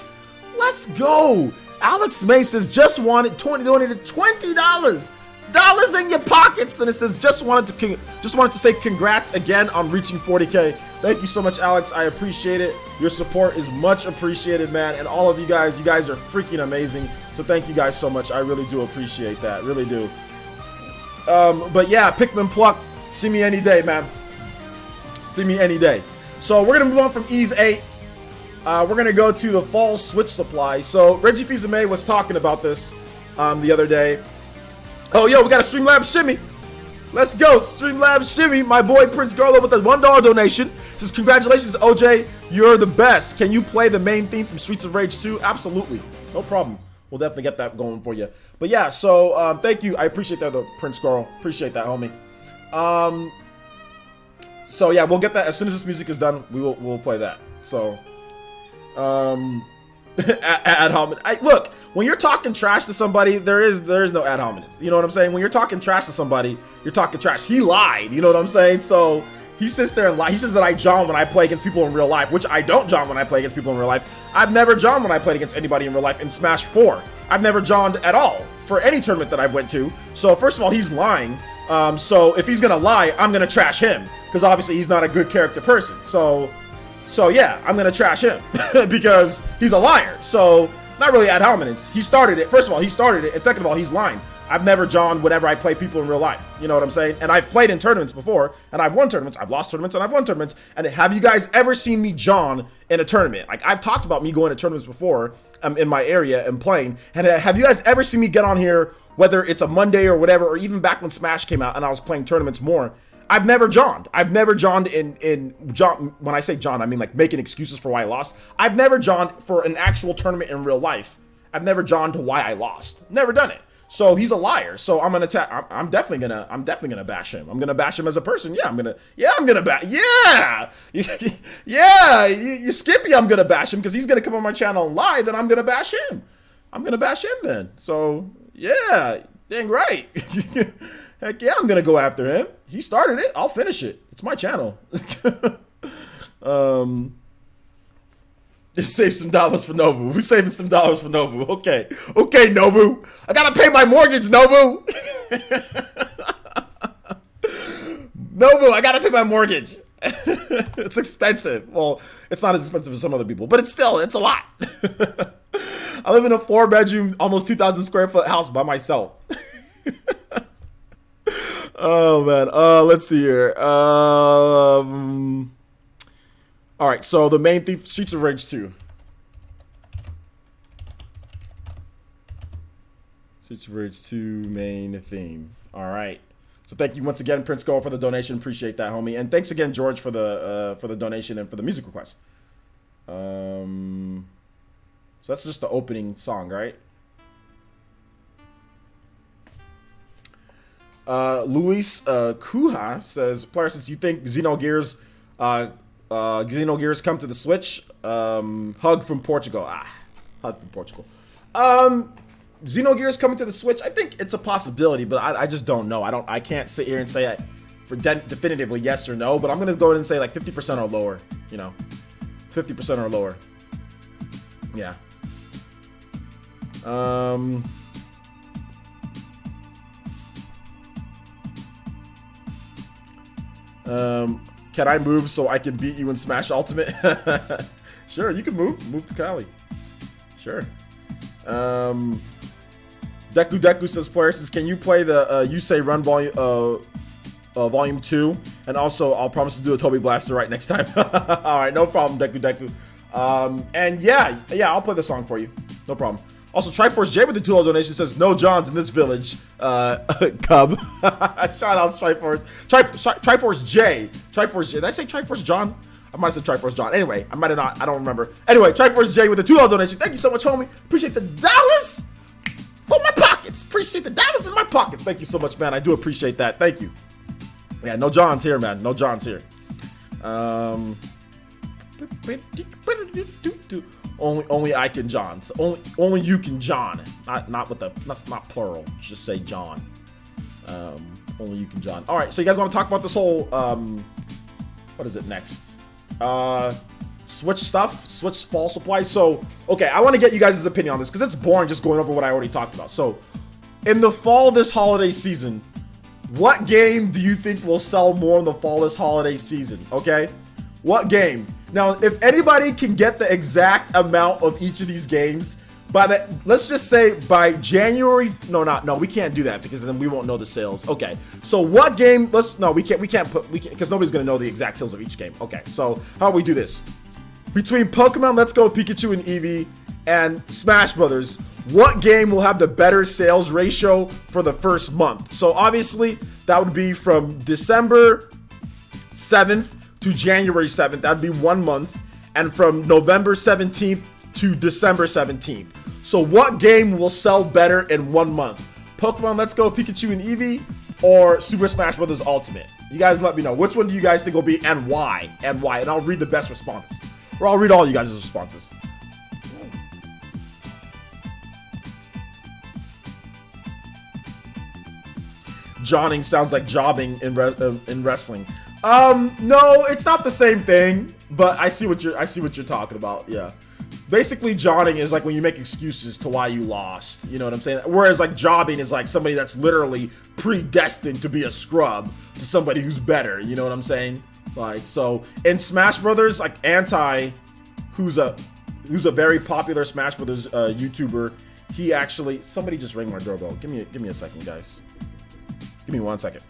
S1: Let's go. Alex May says just wanted donated $20. Dollars in your pockets, and it says just wanted to say congrats again on reaching 40K. Thank you so much, Alex. I appreciate it. Your support is much appreciated, man. And all of you guys are freaking amazing. So thank you guys so much. I really do appreciate that. Really do. But yeah, Pikmin Pluck, see me any day, man. See me any day. So we're gonna move on from Ease 8. We're gonna go to the fall Switch supply. So Reggie Fils-Aimé was talking about this the other day. Oh, yo, we got a Streamlabs shimmy. Let's go. Streamlabs shimmy. My boy Prince Garlo with a $1 donation. Says, congratulations, OJ. You're the best. Can you play the main theme from Streets of Rage 2? Absolutely. No problem. We'll definitely get that going for you. But yeah, so thank you. I appreciate that, though, Prince Garlo. Appreciate that, homie. So yeah, we'll get that as soon as this music is done. We'll play that. So, ad hominem. Look, when you're talking trash to somebody, there is no ad hominems. You know what I'm saying? When you're talking trash to somebody, you're talking trash. He lied. You know what I'm saying? So he sits there and lies. He says that I John when I play against people in real life, which I don't John when I play against people in real life. I've never John when I played against anybody in real life in Smash 4. I've never Johned at all for any tournament that I've went to. So first of all, he's lying. So if he's gonna lie, I'm gonna trash him because obviously he's not a good character person. So yeah, I'm gonna trash him because he's a liar. So not really ad hominems. He started it. First of all, he started it, and second of all, he's lying. I've never John whenever I play people in real life. You know what I'm saying? And I've played in tournaments before, and I've won tournaments. I've lost tournaments, and I've won tournaments. And have you guys ever seen me John in a tournament? Like, I've talked about me going to tournaments before in my area and playing. And have you guys ever seen me get on here, whether it's a Monday or whatever, or even back when Smash came out and I was playing tournaments more? I've never Johned. I've never Johned in John. When I say John, I mean like making excuses for why I lost. I've never Johned for an actual tournament in real life. I've never Johned to why I lost. Never done it. So he's a liar. So I'm gonna I'm definitely gonna bash him. I'm gonna bash him as a person. Yeah, I'm gonna bash. Yeah, yeah. You Skippy, I'm gonna bash him because he's gonna come on my channel and lie. Then I'm gonna bash him. I'm gonna bash him then. So yeah, dang right. Heck yeah, I'm gonna go after him. He started it. I'll finish it. It's my channel. Just save some dollars for Nobu. We're saving some dollars for Nobu. Okay. Okay, Nobu. I gotta pay my mortgage, Nobu. Nobu, I gotta pay my mortgage. It's expensive. Well, it's not as expensive as some other people, but it's a lot. I live in a 4-bedroom, almost 2,000 square foot house by myself. Oh, man. Let's see here. All right, so the main theme, Streets of Rage 2. Streets of Rage 2 main theme. All right. So thank you once again, Prince Go, for the donation. Appreciate that, homie. And thanks again, George, for the donation and for the music request. So that's just the opening song, right? Luis Kuha says, player, since you think Xenogears come to the Switch, hug from Portugal. Hug from Portugal. Xenogears coming to the Switch, I think it's a possibility, but I just don't know. I can't sit here and say it for definitively yes or no, but I'm gonna go ahead and say like 50% or lower, you know. 50% or lower. Yeah. Can I move so I can beat you in Smash Ultimate? Sure, you can move. Move to Cali. Sure. Deku says, player says, can you play the You Say Run volume 2? And also, I'll promise to do a Toby Blaster right next time. All right, no problem, Deku. And yeah, I'll play the song for you. No problem. Also, Triforce J with the $2 donation says, no Johns in this village, Cub. Shout out Triforce. Triforce J. Did I say Triforce John? I might have said Triforce John. Anyway, I might have not. I don't remember. Anyway, Triforce J with the $2 donation. Thank you so much, homie. Appreciate the dollars for my pockets. Appreciate the dollars in my pockets. Thank you so much, man. I do appreciate that. Thank you. Yeah, no Johns here, man. No Johns here. Only I can John. So only you can John. Not with the. That's not plural. Just say John. Only you can John. All right. So you guys want to talk about this whole what is it next? Switch stuff. Switch fall supply. So okay, I want to get you guys' opinion on this because it's boring just going over what I already talked about. So in the fall this holiday season, what game do you think will sell more in the fall this holiday season? Okay, what game? Now, if anybody can get the exact amount of each of these games by let's just say by January. No, we can't do that because then we won't know the sales. Okay, so what game? We can't because nobody's gonna know the exact sales of each game. Okay, so how do we do this? Between Pokemon Let's Go Pikachu and Eevee and Smash Brothers, what game will have the better sales ratio for the first month? So obviously, that would be from December 7th to January 7th. That would be 1 month. And from November 17th to December 17th. So what game will sell better in 1 month? Pokemon Let's Go Pikachu and Eevee or Super Smash Bros. Ultimate? You guys let me know. Which one do you guys think will be and why? And why? And I'll read the best responses. Or I'll read all you guys' responses. Johnning sounds like jobbing in wrestling. No, it's not the same thing, but I see what you're talking about. Yeah. Basically, jobbing is like when you make excuses to why you lost. You know what I'm saying? Whereas like jobbing is like somebody that's literally predestined to be a scrub to somebody who's better. You know what I'm saying? Like, so in Smash Brothers, like Anti, who's a very popular Smash Brothers YouTuber, he actually, somebody just rang my doorbell. Give me a second, guys. Give me 1 second.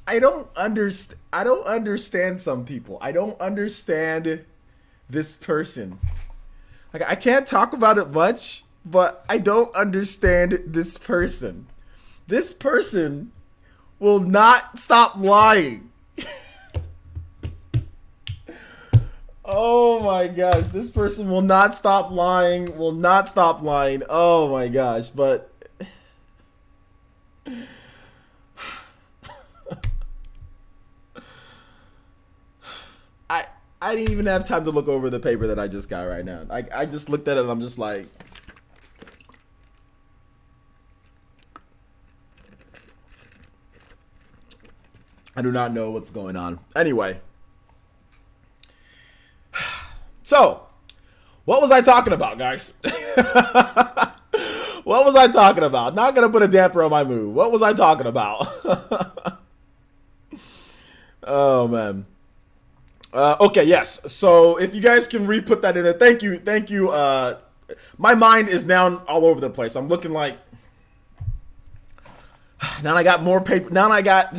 S1: I don't understand some people. I don't understand this person. Like, I can't talk about it much, but I don't understand this person. This person will not stop lying. Oh my gosh, this person will not stop lying, will not stop lying. Oh my gosh, but I didn't even have time to look over the paper that I just got right now. I just looked at it and I'm just like, I do not know what's going on. Anyway. So, what was I talking about, guys? What was I talking about? Not going to put a damper on my mood. What was I talking about? Oh, man. Okay, yes. So, if you guys can re-put that in there. Thank you. Thank you. My mind is now all over the place. I'm looking like... Now I got more paper. Now I got...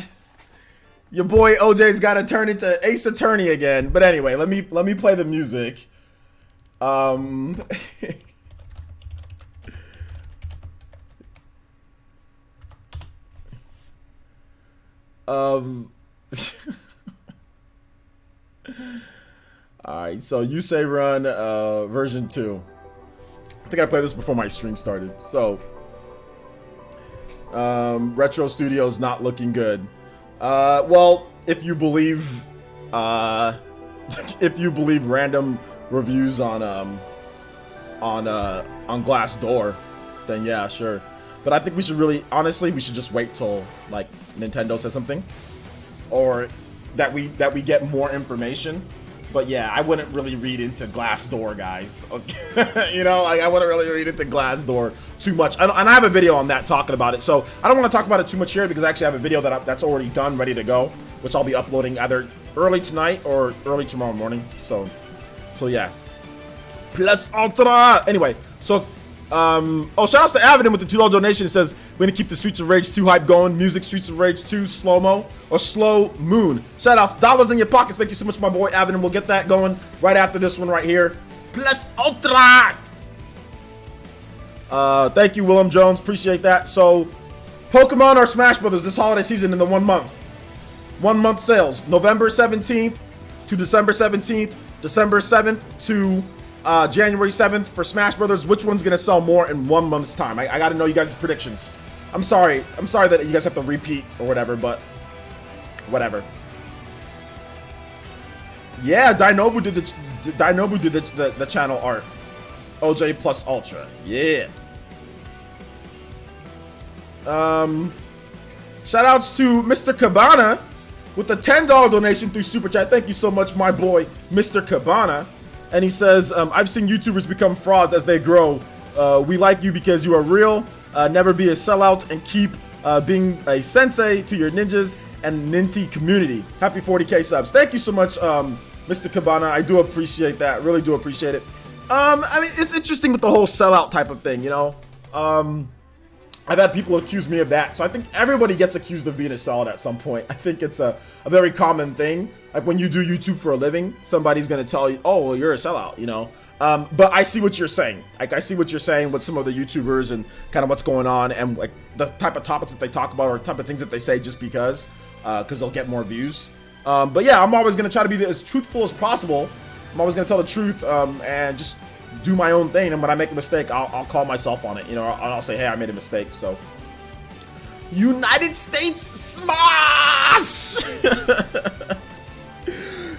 S1: Your boy OJ's got to turn into Ace Attorney again. But anyway, let me play the music. Um, all right, so you say run version 2. I think I played this before my stream started. So Retro Studios not looking good. Well, if you believe random reviews on Glassdoor, then yeah, sure. But I think we should honestly, we should just wait till like Nintendo says something, or that we get more information. But yeah, I wouldn't really read into Glassdoor, guys. Okay. You know, like, I wouldn't really read into Glassdoor too much. And I have a video on that talking about it. So I don't want to talk about it too much here because I actually have a video that's already done, ready to go, which I'll be uploading either early tonight or early tomorrow morning. So yeah. Plus Ultra. Anyway, so shout outs to Avidin with the $2 donation. It says we're gonna keep the Streets of Rage 2 hype going. Music, Streets of Rage 2 slow-mo or slow moon. Shout outs, dollars in your pockets. Thank you so much, my boy Avidin. We'll get that going right after this one right here. Plus Ultra. Thank you, Willem Jones. Appreciate that. So Pokemon or Smash Brothers this holiday season in the 1 month. 1 month sales. November 17th to December 17th. December 7th to January 7th for Smash Brothers. Which one's gonna sell more in 1 month's time? I gotta know you guys' predictions. I'm sorry that you guys have to repeat or whatever, but whatever. Yeah, Dinobu did the channel art. OJ plus Ultra. Yeah. Shout outs to Mr. Cabana with a $10 donation through Super Chat. Thank you so much, my boy, Mr. Cabana. And he says, I've seen YouTubers become frauds as they grow. We like you because you are real. Never be a sellout and keep being a sensei to your ninjas and Ninty community. Happy 40K subs. Thank you so much, Mr. Cabana. I do appreciate that. Really do appreciate it. I mean, it's interesting with the whole sellout type of thing, you know? I've had people accuse me of that. So I think everybody gets accused of being a sellout at some point. I think it's a very common thing. Like when you do YouTube for a living, somebody's going to tell you, oh, well, you're a sellout, you know? But I see what you're saying. Like, I see what you're saying with some of the YouTubers and kind of what's going on and like the type of topics that they talk about or type of things that they say just because they'll get more views. But yeah, I'm always going to try to be as truthful as possible. I'm always going to tell the truth and just do my own thing. And when I make a mistake, I'll call myself on it. You know, I'll say, hey, I made a mistake. So, United States smash!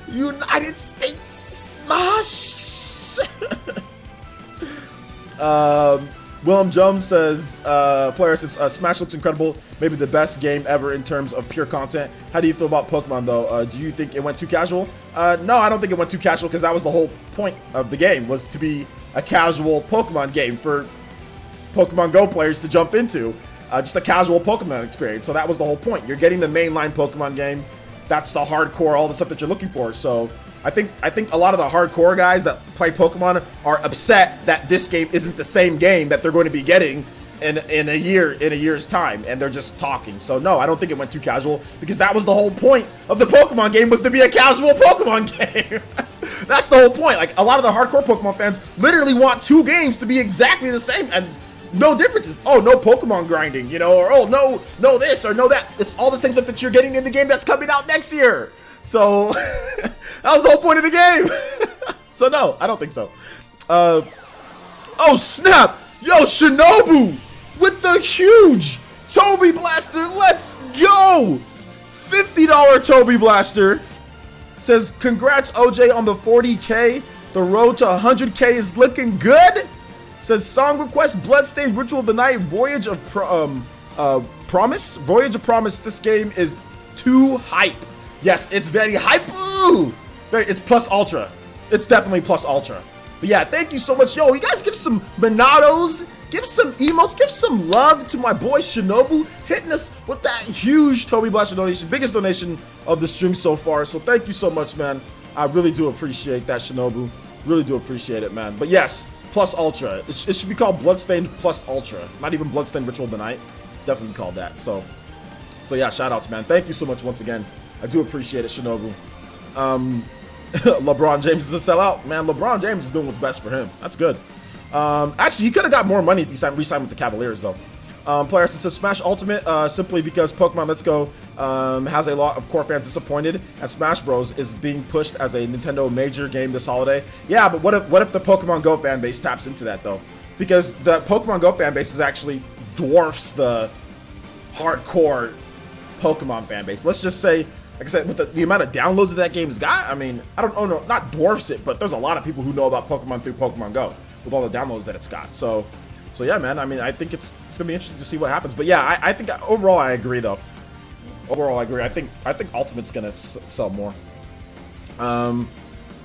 S1: United States smash! Willem Jones says, player says, Smash looks incredible. Maybe the best game ever in terms of pure content. How do you feel about Pokemon, though? Do you think it went too casual? No, I don't think it went too casual because that was the whole point of the game, was to be a casual Pokemon game for Pokemon Go players to jump into. Just a casual Pokemon experience. So that was the whole point. You're getting the mainline Pokemon game. That's the hardcore, all the stuff that you're looking for. So I think a lot of the hardcore guys that play Pokemon are upset that this game isn't the same game that they're going to be getting in a year's time, and they're just talking. So no, I don't think it went too casual because that was the whole point of the Pokemon game, was to be a casual Pokemon game. That's the whole point. Like, a lot of the hardcore Pokemon fans literally want two games to be exactly the same and no differences. Oh, no Pokemon grinding, you know, or oh, no this or no that. It's all the same stuff that you're getting in the game that's coming out next year. So that was the whole point of the game. So no, I don't think so. Oh snap! Yo, Shinobu with the huge Toby Blaster. Let's go! $50 Toby Blaster. Says, congrats OJ on the 40K. The road to 100K is looking good. Says, song request, Bloodstained Ritual of the Night, Voyage of Promise. Voyage of Promise. This game is too hype. Yes, it's very hype. Ooh! It's plus ultra. It's definitely plus ultra. But yeah, thank you so much. Yo, you guys give some Monados, give some emotes, give some love to my boy Shinobu, hitting us with that huge Toby Blaster donation. Biggest donation of the stream so far. So thank you so much, man. I really do appreciate that, Shinobu. Really do appreciate it, man. But yes, plus ultra. It should be called Bloodstained plus ultra. Not even Bloodstained Ritual of the Night. Definitely called that. So yeah, shout outs, man. Thank you so much once again I do appreciate it, Shinobu. LeBron James is a sellout. Man, LeBron James is doing what's best for him. That's good. Actually, he could have got more money if he re-signed with the Cavaliers, though. Players says Smash Ultimate simply because Pokemon Let's Go has a lot of core fans disappointed, and Smash Bros is being pushed as a Nintendo major game this holiday. Yeah, but what if the Pokemon Go fan base taps into that though? Because the Pokemon Go fan base is actually dwarfs the hardcore Pokemon fan base. Let's just say, like I said, with the amount of downloads that that game has got, I mean, I don't know, not dwarfs it, but there's a lot of people who know about Pokemon through Pokemon Go with all the downloads that it's got. So yeah, man. I mean, I think it's gonna be interesting to see what happens. But yeah, I think overall I agree though. Overall, I agree. I think Ultimate's gonna sell more.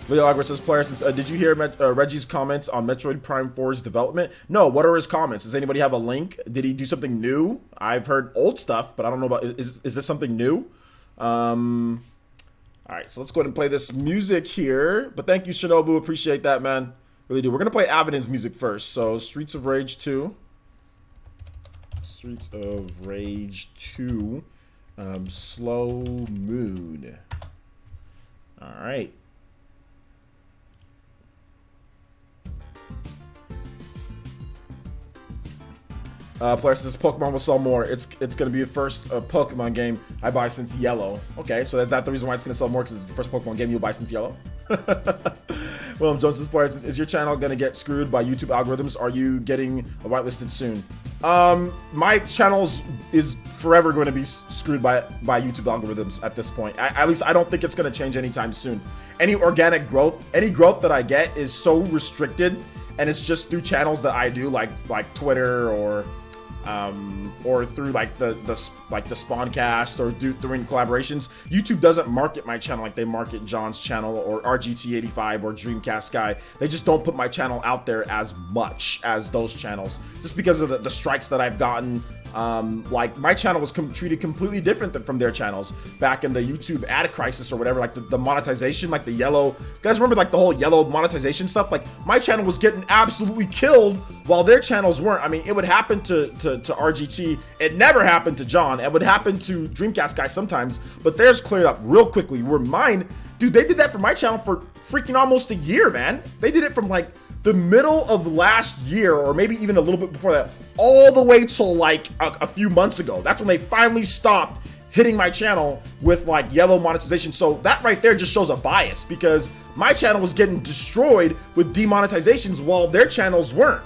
S1: Leo Agra says, player, since did you hear Reggie's comments on Metroid Prime 4's development? No. What are his comments? Does anybody have a link? Did he do something new? I've heard old stuff, but I don't know about. Is this something new? All right, so let's go ahead and play this music here. But thank you, Shinobu. Appreciate that, man. Really do. We're gonna play Avenon's music first. So Streets of Rage 2. Streets of Rage 2. Slow Mood. All right. Player says Pokemon will sell more. It's gonna be the first Pokemon game I buy since Yellow. Okay, so that's not the reason why it's gonna sell more, because it's the first Pokemon game you'll buy since Yellow. William Jones says, player says, is your channel gonna get screwed by YouTube algorithms? Are you getting whitelisted soon? My channel is forever going to be screwed by YouTube algorithms at this point. At least I don't think it's gonna change anytime soon. Any organic growth, any growth that I get is so restricted, and it's just through channels that I do, like Twitter or through like the Spawncast or doing collaborations. YouTube doesn't market my channel like they market John's channel or RGT85 or Dreamcast Guy. They just don't put my channel out there as much as those channels, just because of the strikes that I've gotten. Like my channel was treated completely different from their channels back in the YouTube ad crisis or whatever, like the monetization, like the yellow, you guys remember like the whole yellow monetization stuff? Like my channel was getting absolutely killed while their channels weren't. I mean, it would happen to RGT. It never happened to John. It would happen to Dreamcast Guy sometimes, but theirs cleared up real quickly. Where mine, dude, they did that for my channel for freaking almost a year, man. They did it from like the middle of last year, or maybe even a little bit before that, all the way till like a few months ago. That's when they finally stopped hitting my channel with like yellow monetization. So that right there just shows a bias, because my channel was getting destroyed with demonetizations while their channels weren't,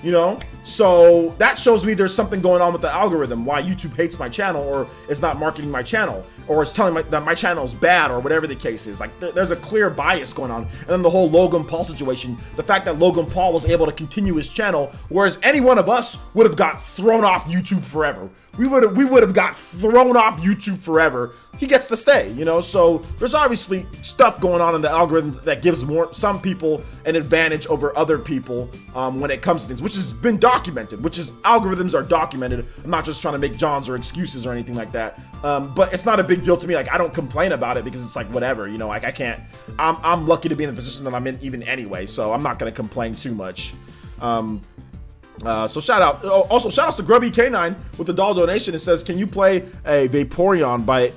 S1: you know? So that shows me there's something going on with the algorithm, why YouTube hates my channel or is not marketing my channel, or is telling that my channel is bad, or whatever the case is. Like there's a clear bias going on. And then the whole Logan Paul situation, the fact that Logan Paul was able to continue his channel, whereas any one of us would have got thrown off YouTube forever. We would have got thrown off YouTube forever. He gets to stay, you know? So there's obviously stuff going on in the algorithm that gives some people an advantage over other people when it comes to things, which has been documented, algorithms are documented. I'm not just trying to make Johns or excuses or anything like that. But it's not a big deal to me. Like, I don't complain about it, because it's like, whatever, you know, like I can't, I'm lucky to be in the position that I'm in even anyway. So I'm not going to complain too much. So shout out. Also, shout outs to Grubby K9 with the doll donation. It says, can you play a Vaporeon by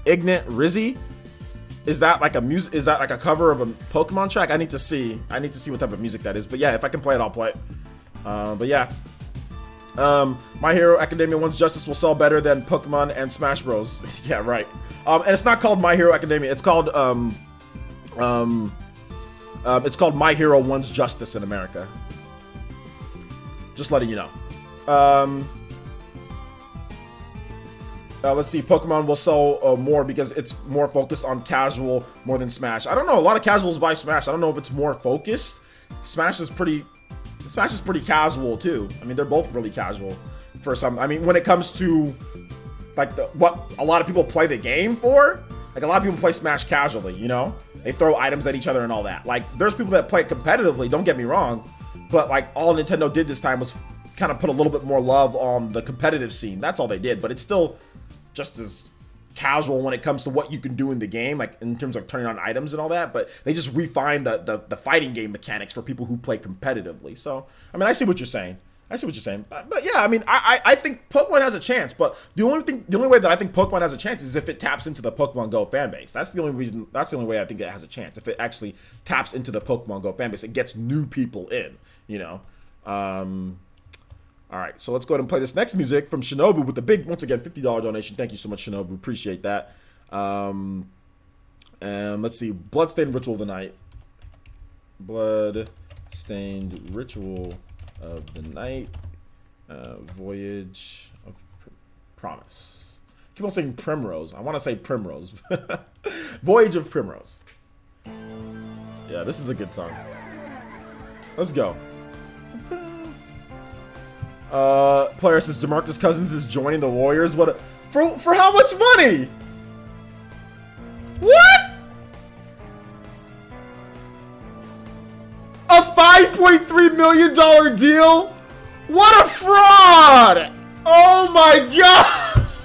S1: Ignat Rizzy? Is that like a music? Is that like a cover of a Pokemon track? I need to see what type of music that is. But yeah, if I can play it, I'll play it. But yeah, My Hero Academia One's Justice will sell better than Pokemon and Smash Bros. Yeah, right. And it's not called My Hero Academia. It's called My Hero One's Justice in America. Just letting you know. Let's see. Pokemon will sell more because it's more focused on casual more than Smash. I don't know. A lot of casuals buy Smash. I don't know if it's more focused. Smash is pretty casual too. I mean, they're both really casual for some. I mean, when it comes to like what a lot of people play the game for, like a lot of people play Smash casually. You know, they throw items at each other and all that. Like, there's people that play it competitively. Don't get me wrong. But like all Nintendo did this time was kind of put a little bit more love on the competitive scene. That's all they did. But it's still just as casual when it comes to what you can do in the game, like in terms of turning on items and all that. But they just refined the fighting game mechanics for people who play competitively. So, I mean, I see what you're saying. I see what you're saying, but yeah, I mean, I think Pokemon has a chance, but the only way that I think Pokemon has a chance is if it taps into the Pokemon Go fan base. That's the only reason. That's the only way I think it has a chance. If it actually taps into the Pokemon Go fan base, it gets new people in. You know. All right, so let's go ahead and play this next music from Shinobu with the big, once again, $50 donation. Thank you so much, Shinobu. Appreciate that. And let's see, Bloodstained Ritual of the Night. Blood-stained Ritual of the Night. Voyage of Promise. I keep on saying Primrose. I want to say Primrose. Voyage of Primrose. Yeah, this is a good song. Let's go. Player says DeMarcus Cousins is joining the Warriors. What? For how much money? What? A $5.3 million deal? What a fraud! Oh my gosh!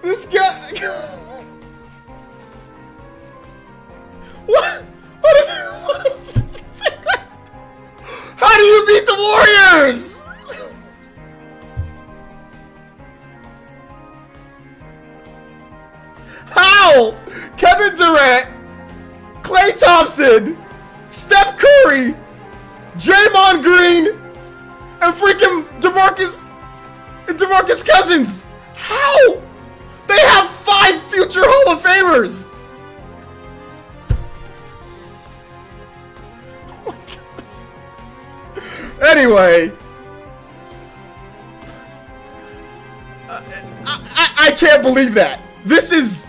S1: This guy. What is this? How do you beat the Warriors? How? Kevin Durant, Klay Thompson, Steph Curry, Draymond Green, and freaking DeMarcus Cousins. How? They have 5 future Hall of Famers. Oh my gosh. Anyway, I can't believe that. This is.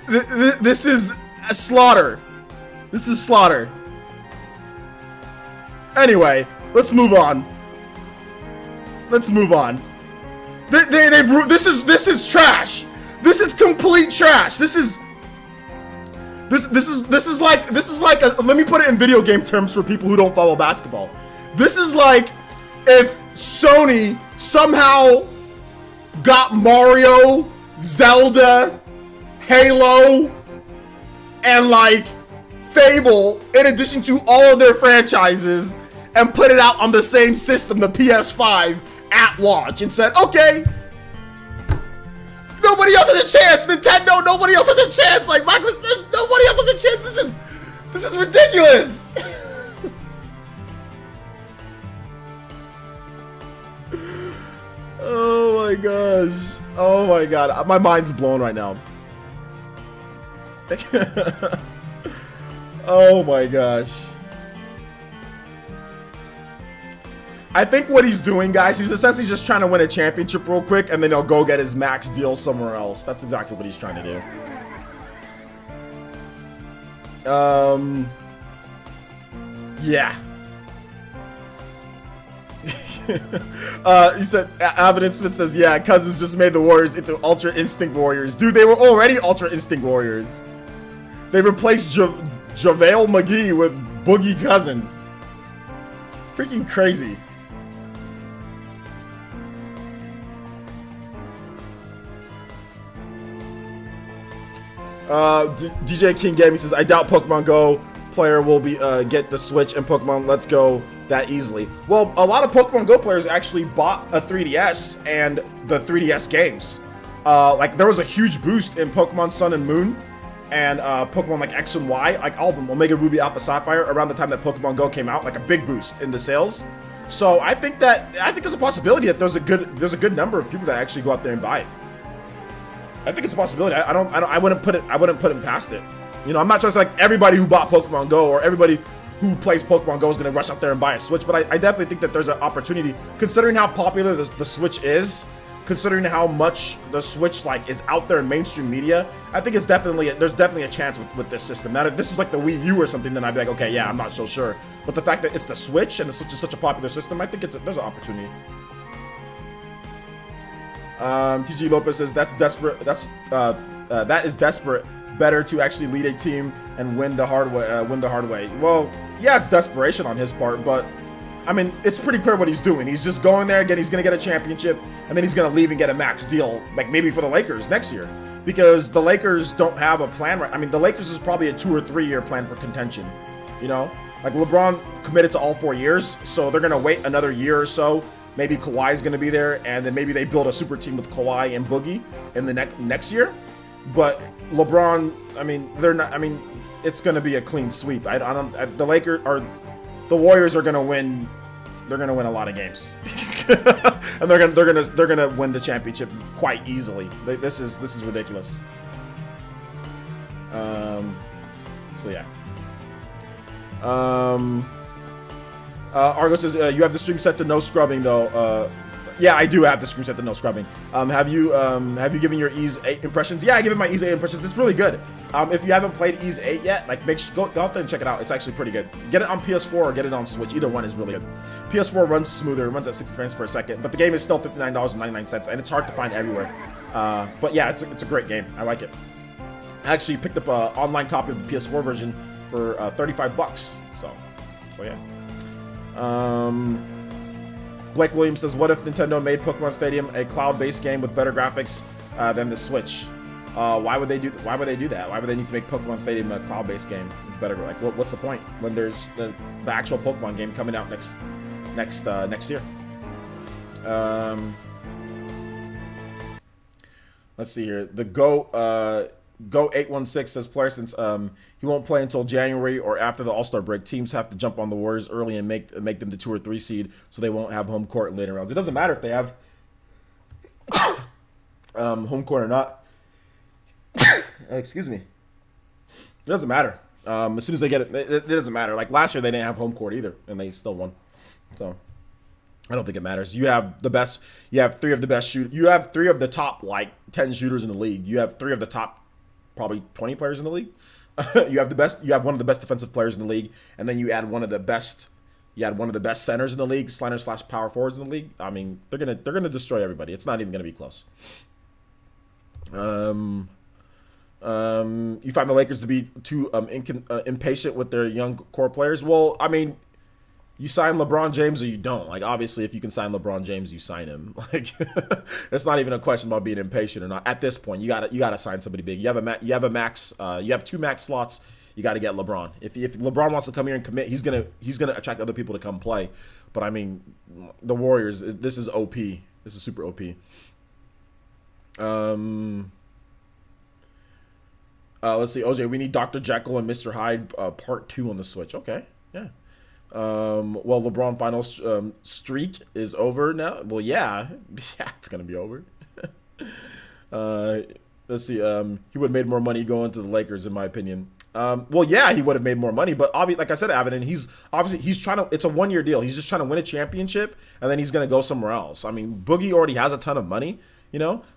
S1: This is a slaughter. This is slaughter. Anyway, let's move on. Let's move on. This is trash. This is complete trash. This is like let me put it in video game terms for people who don't follow basketball. This is like if Sony somehow got Mario, Zelda, Halo, and like Fable in addition to all of their franchises and put it out on the same system, the PS5, at launch and said, okay, nobody else has a chance. Nintendo, nobody else has a chance. Like Microsoft, nobody else has a chance. This is ridiculous. Oh my gosh. Oh my god. My mind's blown right now. Oh my gosh. I think what he's doing, guys, he's essentially just trying to win a championship real quick, and then he'll go get his max deal somewhere else. That's exactly what he's trying to do. Yeah. He said, Avid Smith says, yeah, Cousins just made the Warriors into Ultra Instinct Warriors. Dude, they were already Ultra Instinct Warriors. They replaced JaVale McGee with Boogie Cousins. Freaking crazy. DJ King Gaming says, I doubt Pokemon Go player will be get the Switch and Pokemon Let's Go that easily. Well, a lot of Pokemon Go players actually bought a 3DS and the 3DS games. Like there was a huge boost in Pokemon Sun and Moon and Pokemon like X and Y, like all of them, Omega Ruby, Alpha Sapphire, around the time that Pokemon Go came out, like a big boost in the sales. So I think there's a possibility that there's a good number of people that actually go out there and buy it. I think it's a possibility. I wouldn't put it past it. You know, I'm not trying to say like everybody who bought Pokemon Go or everybody who plays Pokemon Go is going to rush out there and buy a Switch, but I definitely think that there's an opportunity, considering how popular the Switch is, considering how much the Switch like is out there in mainstream media. I think there's definitely a chance with this system. Now, if this was like the Wii U or something, then I'd be like, okay, yeah, I'm not so sure. But the fact that it's the Switch and the Switch is such a popular system, I think there's an opportunity. TG Lopez says that's desperate. That is desperate. better to actually lead a team and win the hard way. Well, yeah, it's desperation on his part, but I mean, it's pretty clear what he's doing. He's just going there again. He's going to get a championship, and then he's going to leave and get a max deal, like maybe for the Lakers next year, because the Lakers don't have a plan. Right? I mean, the Lakers is probably a 2 or 3 year plan for contention. You know, like LeBron committed to all 4 years, so they're going to wait another year or so. Maybe Kawhi's going to be there, and then maybe they build a super team with Kawhi and Boogie in the next year. But LeBron, I mean, they're not. I mean, it's going to be a clean sweep. The Lakers or the Warriors are going to win. They're going to win a lot of games, and they're going to win the championship quite easily. This is ridiculous. So yeah. Argo says you have the stream set to no scrubbing though. Yeah, I do have the stream set to no scrubbing. Have you given your Ease 8 impressions? Yeah, I give it my Ease 8 impressions. It's really good. If you haven't played Ease 8 yet, like make sure go out there and check it out. It's actually pretty good. Get it on PS4 or get it on Switch. Either one is really good. PS4 runs smoother. It runs at 60 frames per second, but the game is still $59.99, and it's hard to find everywhere. But yeah, it's a great game. I like it. I actually picked up an online copy of the PS4 version for $35. So yeah. Blake Williams says, what if Nintendo made Pokemon Stadium a cloud-based game with better graphics than the Switch? Why would they do that? Why would they need to make Pokemon Stadium a cloud-based game with better? Like, what's the point when there's the actual Pokemon game coming out next year? Let's see here. The Go 816 says, player, since he won't play until January or after the All-Star break, teams have to jump on the Warriors early and make them the 2 or 3 seed, so they won't have home court in later rounds. It doesn't matter if they have home court or not. Excuse me. It doesn't matter. As soon as they get it, it doesn't matter. Like last year, they didn't have home court either, and they still won. So I don't think it matters. You have the best. You have 3 of the best shooters. You have 3 of the top 10 shooters in the league. You have 3 of the top probably 20 players in the league. You have one of the best defensive players in the league, and then you add one of the best centers in the league, / power forwards in the league. I mean, they're gonna destroy everybody. It's not even gonna be close. You find the Lakers to be too impatient with their young core players. Well, I mean, you sign LeBron James or you don't. Like, obviously, if you can sign LeBron James, you sign him. Like, it's not even a question about being impatient or not. At this point, you gotta sign somebody big. You have max. You have 2 max slots. You got to get LeBron. If LeBron wants to come here and commit, he's gonna attract other people to come play. But I mean, the Warriors. This is OP. This is super OP. Let's see, OJ. We need Dr. Jekyll and Mr. Hyde part 2 on the Switch. Okay, yeah. Well, LeBron finals streak is over now. Well, yeah, it's gonna be over. Let's see. He would have made more money going to the Lakers, in my opinion. Well, yeah, he would have made more money, but obviously, like I said, Avid, he's trying to. It's a 1-year deal. He's just trying to win a championship, and then he's gonna go somewhere else. I mean, Boogie already has a ton of money.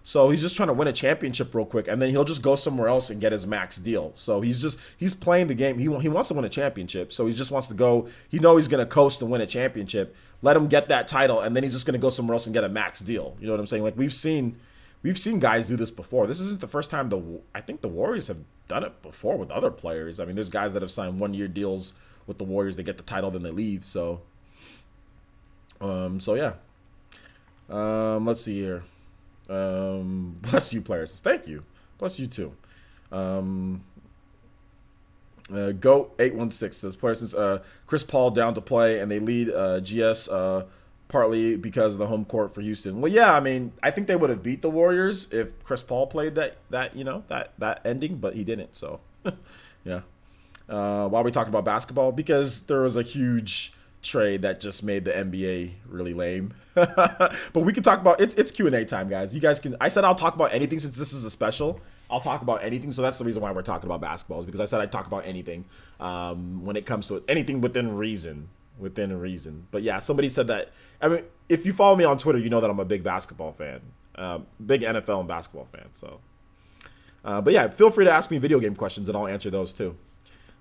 S1: So he's just trying to win a championship real quick, and then he'll just go somewhere else and get his max deal. So he's playing the game. He wants to win a championship, so he just wants to go. He's going to coast and win a championship. Let him get that title, and then he's just going to go somewhere else and get a max deal. You know what I'm saying? Like we've seen guys do this before. This isn't the first time. I think the Warriors have done it before with other players. I mean, there's guys that have signed 1-year deals with the Warriors. They get the title, then they leave. So yeah. Let's see here. Bless you, players. Thank you. Bless you too. Go 816 says, player, since Chris Paul down to play and they lead GS partly because of the home court for Houston. Well, yeah, I mean, I think they would have beat the Warriors if Chris Paul played that ending, but he didn't. So yeah. Why are we talking about basketball? Because there was a huge trade that just made the NBA really lame. But we can talk about it's Q&A time, guys. You guys can. I said I'll talk about anything since this is a special. I'll talk about anything. So that's the reason why we're talking about basketball, is because I said I'd talk about anything when it comes to it. Anything within reason. But yeah, somebody said that. I mean, if you follow me on Twitter, you know that I'm a big basketball fan, big NFL and basketball fan. So, but yeah, feel free to ask me video game questions and I'll answer those too.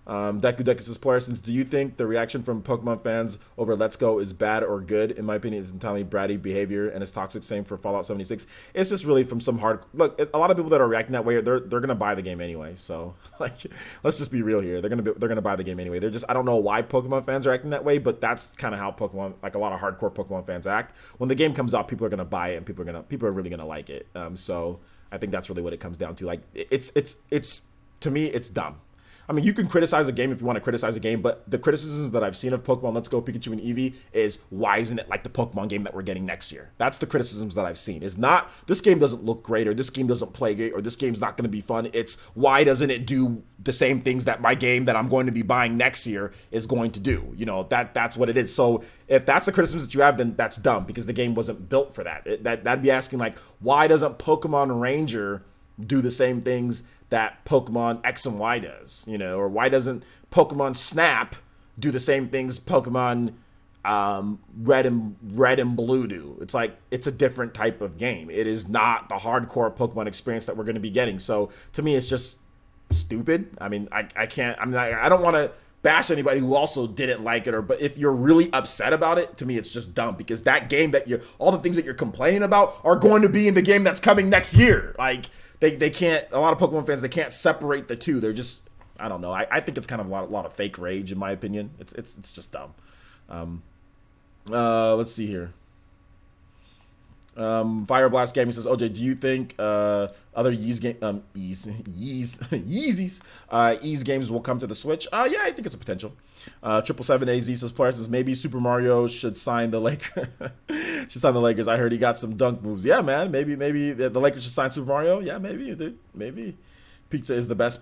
S1: Deku Deku says, Polarisons, do you think the reaction from Pokemon fans over Let's Go is bad or good? In my opinion, it's entirely bratty behavior and it's toxic. Same for Fallout 76. It's just really from some hard... Look, a lot of people that are reacting that way, they're gonna buy the game anyway. So, like, let's just be real here. They're gonna buy the game anyway. They're just... I don't know why Pokemon fans are acting that way, but that's kind of how Pokemon... Like, a lot of hardcore Pokemon fans act. When the game comes out, people are gonna buy it and people are really gonna like it. So, I think that's really what it comes down to. Like, it's to me, it's dumb. I mean, you can criticize a game if you want to criticize a game, but the criticism that I've seen of Pokemon Let's Go Pikachu and Eevee is, why isn't it like the Pokemon game that we're getting next year? That's the criticisms that I've seen. Is not, this game doesn't look great, or this game doesn't play great, or this game's not going to be fun. It's, why doesn't it do the same things that my game that I'm going to be buying next year is going to do? You know, that's what it is. So if that's the criticisms that you have, then that's dumb, because the game wasn't built for that. That'd be asking, like, why doesn't Pokemon Ranger do the same things that Pokemon X and Y does, you know, or why doesn't Pokemon Snap do the same things Pokemon Red and Blue do? It's like, it's a different type of game. It is not the hardcore Pokemon experience that we're going to be getting. So to me, it's just stupid. I mean, I can't. I mean, I don't want to bash anybody who also didn't like it, but if you're really upset about it, to me, it's just dumb, because that game that all the things that you're complaining about are going to be in the game that's coming next year. Like, they can't, a lot of Pokemon fans, they can't separate the two. They're just, I don't know. I think it's kind of a lot of fake rage, in my opinion. It's just dumb. Let's see here. Fire Blast Gaming says, OJ, do you think other Yeez games will come to the Switch? Yeah, I think it's a potential. 777AZ says, players says, maybe Super Mario should sign the Lakers. I heard he got some dunk moves. Yeah, man. Maybe the Lakers should sign Super Mario. Yeah, maybe, dude. Maybe. Pizza is the best.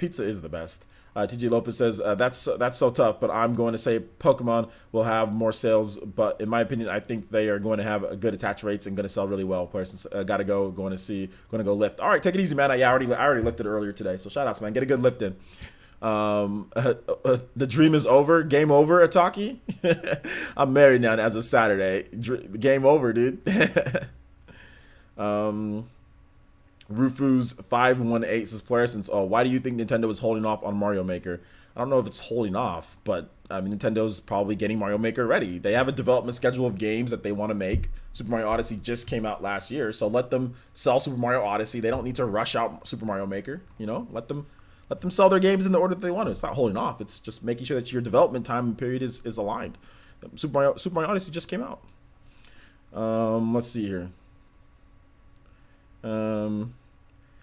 S1: TJ Lopez says, that's so tough, but I'm going to say Pokemon will have more sales. But in my opinion, I think they are going to have a good attach rates and going to sell really well. Players got to go. Going to go lift. All right, take it easy, man. I already lifted earlier today, so shout outs, man. Get a good lift in. The dream is over. Game over, Ataki. I'm married now as of Saturday. Game over, dude. Rufu's 518 says, player since, why do you think Nintendo is holding off on Mario Maker? I don't know if it's holding off, but I mean, Nintendo's probably getting Mario Maker ready. They have a development schedule of games that they want to make. Super Mario Odyssey just came out last year, so let them sell Super Mario Odyssey. They don't need to rush out Super Mario Maker. You know, let them sell their games in the order that they want to. It's not holding off. It's just making sure that your development time period is aligned. Super Mario Odyssey just came out. Let's see here.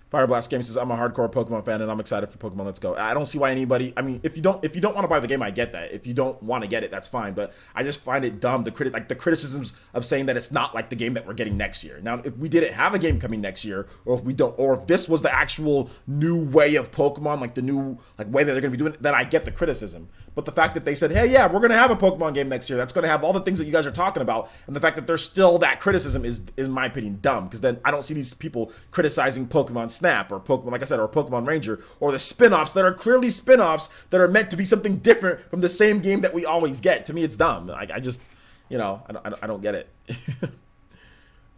S1: Fire Blast Game says, I'm a hardcore Pokemon fan and I'm excited for Pokemon Let's Go. I don't see why anybody, I mean, if you don't want to buy the game, I get that. If you don't want to get it, that's fine. But I just find it dumb, the criticisms of saying that it's not like the game that we're getting next year. Now, if we didn't have a game coming next year, or if this was the actual new way of Pokemon, like the new way that they're going to be doing it, then I get the criticism. But the fact that they said, hey, yeah, we're going to have a Pokemon game next year that's going to have all the things that you guys are talking about, and the fact that there's still that criticism is, in my opinion, dumb, because then I don't see these people criticizing Pokemon Snap or Pokemon, like I said, or Pokemon Ranger, or the spin-offs that are clearly spin-offs that are meant to be something different from the same game that we always get. To me, it's dumb. I just, I don't get it.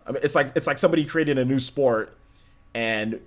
S1: I mean, it's like somebody creating a new sport and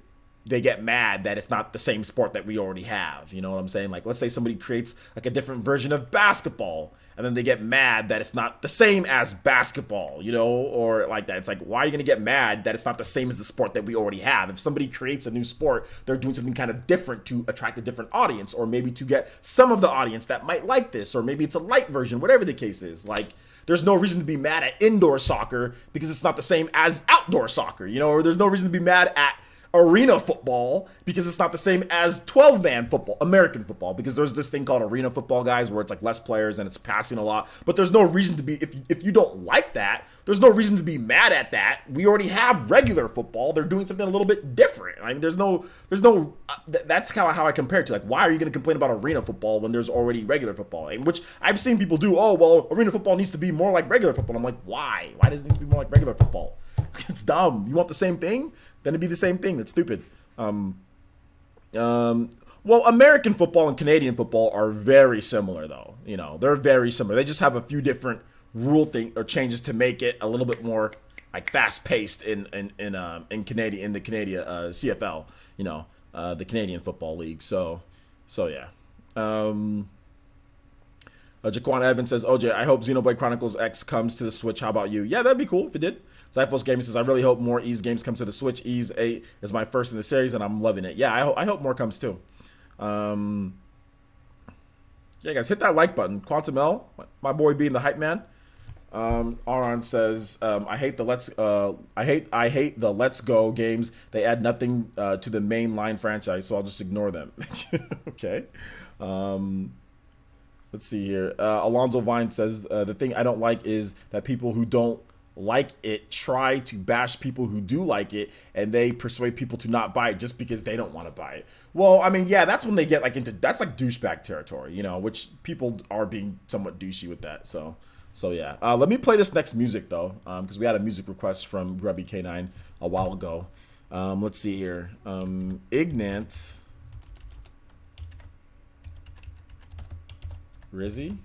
S1: they get mad that it's not the same sport that we already have. You know what I'm saying? Like, let's say somebody creates like a different version of basketball, and then they get mad that it's not the same as basketball, or like that. It's like, why are you going to get mad that it's not the same as the sport that we already have? If somebody creates a new sport, they're doing something kind of different to attract a different audience, or maybe to get some of the audience that might like this, or maybe it's a light version, whatever the case is. Like, there's no reason to be mad at indoor soccer because it's not the same as outdoor soccer, or there's no reason to be mad at arena football because it's not the same as 12-man football, American football, because there's this thing called arena football, guys, where it's like less players and it's passing a lot. But there's no reason to be, if you don't like that, there's no reason to be mad at that. We already have regular football. They're doing something a little bit different. I mean, that's how I compare it to, like, why are you going to complain about arena football when there's already regular football? And which I've seen people do, arena football needs to be more like regular football. I'm like, why? Why does it need to be more like regular football? It's dumb. You want the same thing? Then it'd be the same thing. That's stupid. Well, American football and Canadian football are very similar, though. They're very similar. They just have a few different rule changes to make it a little bit more like fast paced in the Canadian CFL. The Canadian Football League. So yeah. Um, Jaquan Evans says, OJ, I hope Xenoblade Chronicles X comes to the Switch. How about you? Yeah, that'd be cool if it did. Zyphos Gaming says, I really hope more Ys games come to the Switch. Ys 8 is my first in the series, and I'm loving it. Yeah, I hope more comes too. Yeah, guys, hit that like button. Quantum L, my boy being the hype man. Aron says, I hate the I hate the Let's Go games. They add nothing to the main line franchise, so I'll just ignore them. Okay. Let's see here. Alonzo Vine says, the thing I don't like is that people who don't like it try to bash people who do like it, and they persuade people to not buy it just because they don't want to buy it. Well, I mean, yeah, that's when they get like into, that's like douchebag territory, you know, which people are being somewhat douchey with that. So yeah. Let me play this next music though, because we had a music request from Grubby K9 a while ago. Let's see here. Ignant. Rizzy?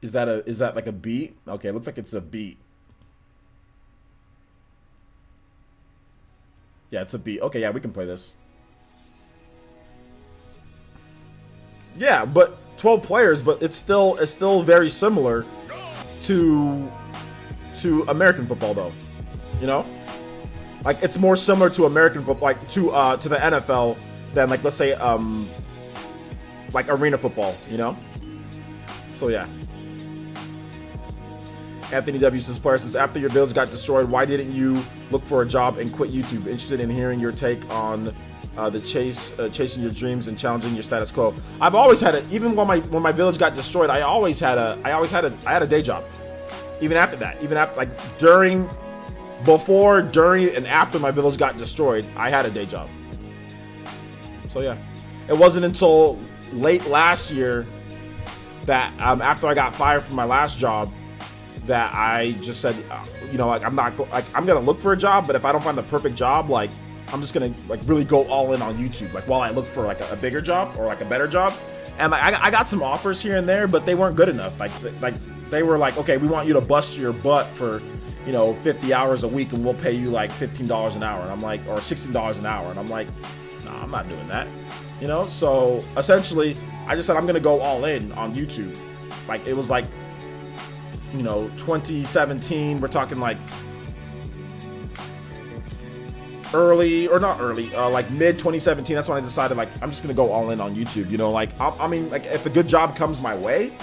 S1: Is that like a beat? Okay, it looks like it's a beat. Yeah, it's a beat. Okay, yeah, we can play this. Yeah, but 12 players, but it's still very similar to American football though. You know? Like it's more similar to American football, like to the NFL than like let's say like arena football, you know? So yeah. Anthony W says, player says, after your village got destroyed, why didn't you look for a job and quit YouTube? Interested in hearing your take on the chasing your dreams and challenging your status quo. I've always had it. Even when my village got destroyed, I had a day job. Even after that, even after like before, during, and after my village got destroyed, I had a day job. So yeah, it wasn't until late last year that after I got fired from my last job, that I just said, you know, like I'm gonna look for a job, but if I don't find the perfect job, like I'm just gonna like really go all in on YouTube, like while I look for like a bigger job or like a better job. And I got some offers here and there, but they weren't good enough. Like they were like, okay, we want you to bust your butt for, you know, 50 hours a week, and we'll pay you like $15 an hour. And I'm like, or $16 an hour. And I'm like, no, I'm not doing that. You know, so essentially, I just said I'm gonna go all in on YouTube. Like it was like, you know, 2017, we're talking like like mid 2017. That's when I decided like I'm just gonna go all in on YouTube, you know, like I mean, like if a good job comes my way,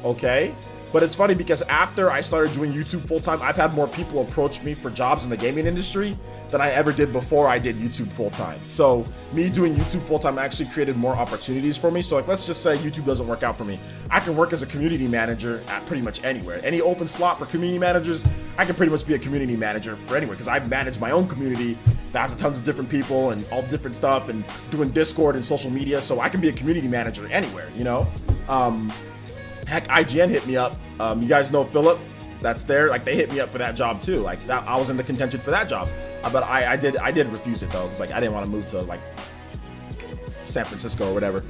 S1: okay. But it's funny because after I started doing YouTube full-time, I've had more people approach me for jobs in the gaming industry than I ever did before I did YouTube full-time. So me doing YouTube full-time actually created more opportunities for me. So like, let's just say YouTube doesn't work out for me. I can work as a community manager at pretty much anywhere. Any open slot for community managers, I can pretty much be a community manager for anywhere because I manage my own community that has tons of different people and all different stuff and doing Discord and social media. So I can be a community manager anywhere, you know? Heck, IGN hit me up. You guys know Philip, that's there. Like they hit me up for that job too. Like that, I was in the contention for that job, but I did refuse it though. Cause like I didn't want to move to like San Francisco or whatever.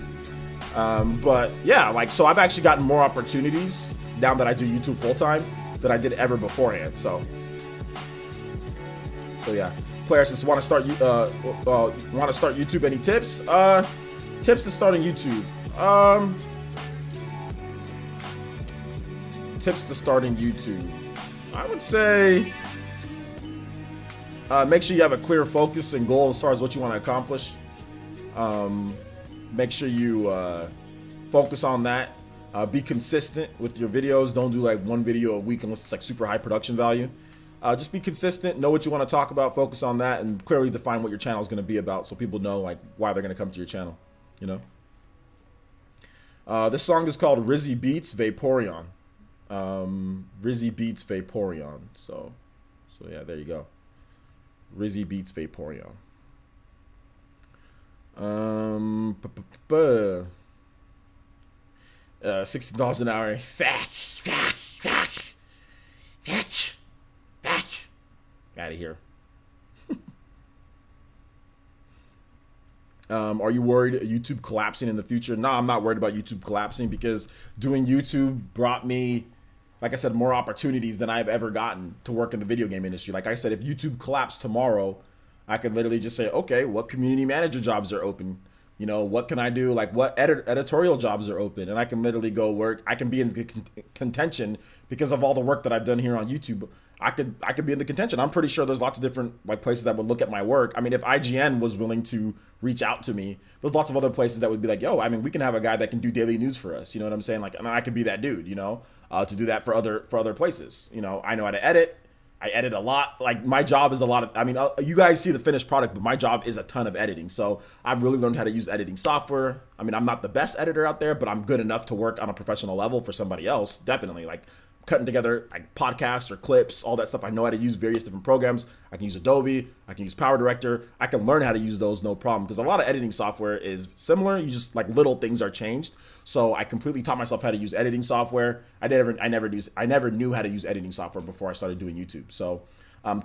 S1: But yeah, like so I've actually gotten more opportunities now that I do YouTube full time than I did ever beforehand. So yeah, players just want to start YouTube. Any tips? Tips to starting YouTube. Tips to starting YouTube. I would say make sure you have a clear focus and goal as far as what you want to accomplish. Make sure you focus on that. Be consistent with your videos. Don't do like one video a week unless it's like super high production value. Just be consistent, know what you want to talk about, focus on that, and clearly define what your channel is going to be about so people know like why they're going to come to your channel, you know? This song is called Rizzy Beats Vaporeon. Rizzy Beats Vaporeon. So yeah, there you go. Rizzy Beats Vaporeon. $16 an hour. Fetch. Out of here. Are you worried YouTube collapsing in the future? No, I'm not worried about YouTube collapsing because doing YouTube brought me like I said, more opportunities than I've ever gotten to work in the video game industry. Like I said, if YouTube collapsed tomorrow, I could literally just say, okay, what community manager jobs are open? You know, what can I do? Like, what editorial jobs are open? And I can literally go work. I can be in the contention because of all the work that I've done here on YouTube. I could be in the contention. I'm pretty sure there's lots of different like places that would look at my work. I mean, if IGN was willing to reach out to me, there's lots of other places that would be like, yo, I mean, we can have a guy that can do daily news for us. You know what I'm saying? Like, and I could be that dude. You know, to do that for other places. You know, I know how to edit. I edit a lot. Like my job is a lot of, I mean, you guys see the finished product, but my job is a ton of editing. So I've really learned how to use editing software. I mean, I'm not the best editor out there, but I'm good enough to work on a professional level for somebody else. Definitely like cutting together like podcasts or clips, all that stuff. I know how to use various different programs. I can use Adobe. I can use Power Director. I can learn how to use those no problem because a lot of editing software is similar. You just like little things are changed. So I completely taught myself how to use editing software. I never knew how to use editing software before I started doing YouTube. So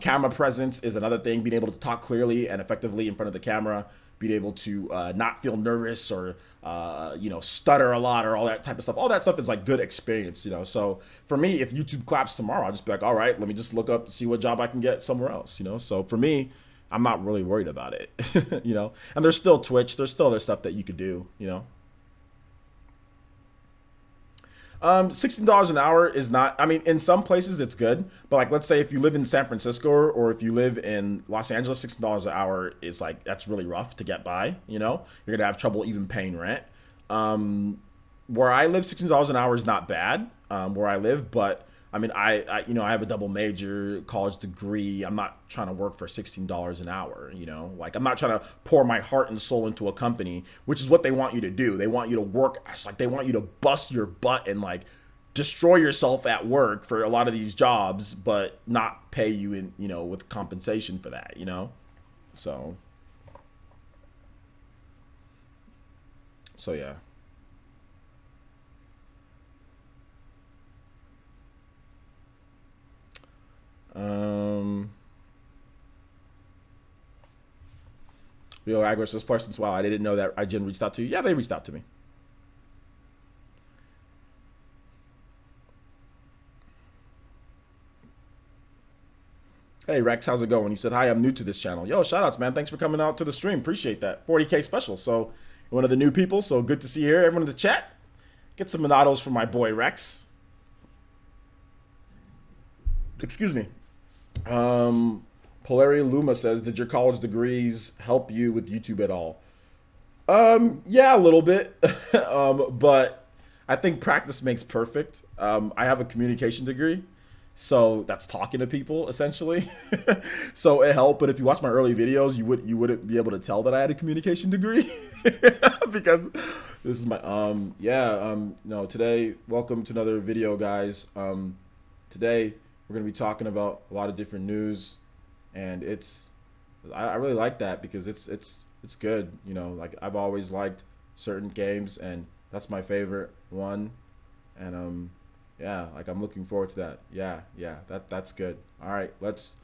S1: camera presence is another thing. Being able to talk clearly and effectively in front of the camera, being able to not feel nervous or stutter a lot or all that type of stuff. All that stuff is like good experience, you know. So for me, if YouTube collapses tomorrow, I'll just be like, all right, let me just look up, see what job I can get somewhere else, you know. So for me, I'm not really worried about it, you know. And there's still Twitch. There's still other stuff that you could do, you know. $16 an hour is not, I mean, in some places it's good, but like, let's say if you live in San Francisco or if you live in Los Angeles, $16 an hour is like, that's really rough to get by, you know, you're going to have trouble even paying rent. Where I live, $16 an hour is not bad, where I live, but I mean, I have a double major college degree. I'm not trying to work for $16 an hour, you know, like I'm not trying to pour my heart and soul into a company, which is what they want you to do. They want you to work. It's like they want you to bust your butt and like destroy yourself at work for a lot of these jobs, but not pay you in, you know, with compensation for that, you know? So yeah. Real Agris, this person's, wow, I didn't know that IGN reached out to you. Yeah, they reached out to me. Hey Rex, how's it going? He said, hi, I'm new to this channel. Yo, shout outs, man. Thanks for coming out to the stream. Appreciate that. 40K special. So you're one of the new people. So good to see you here. Everyone in the chat. Get some Monatos for my boy Rex. Excuse me. Polaria Luma says, did your college degrees help you with YouTube at all? Yeah, a little bit. But I think practice makes perfect. I have a communication degree. So that's talking to people essentially. So it helped. But if you watch my early videos, you wouldn't be able to tell that I had a communication degree because this is my no, today, welcome to another video, guys. Today we're gonna be talking about a lot of different news, and I really like that because it's good. You know, like I've always liked certain games, and that's my favorite one, and yeah, like I'm looking forward to that. Yeah, that's good. All right, let's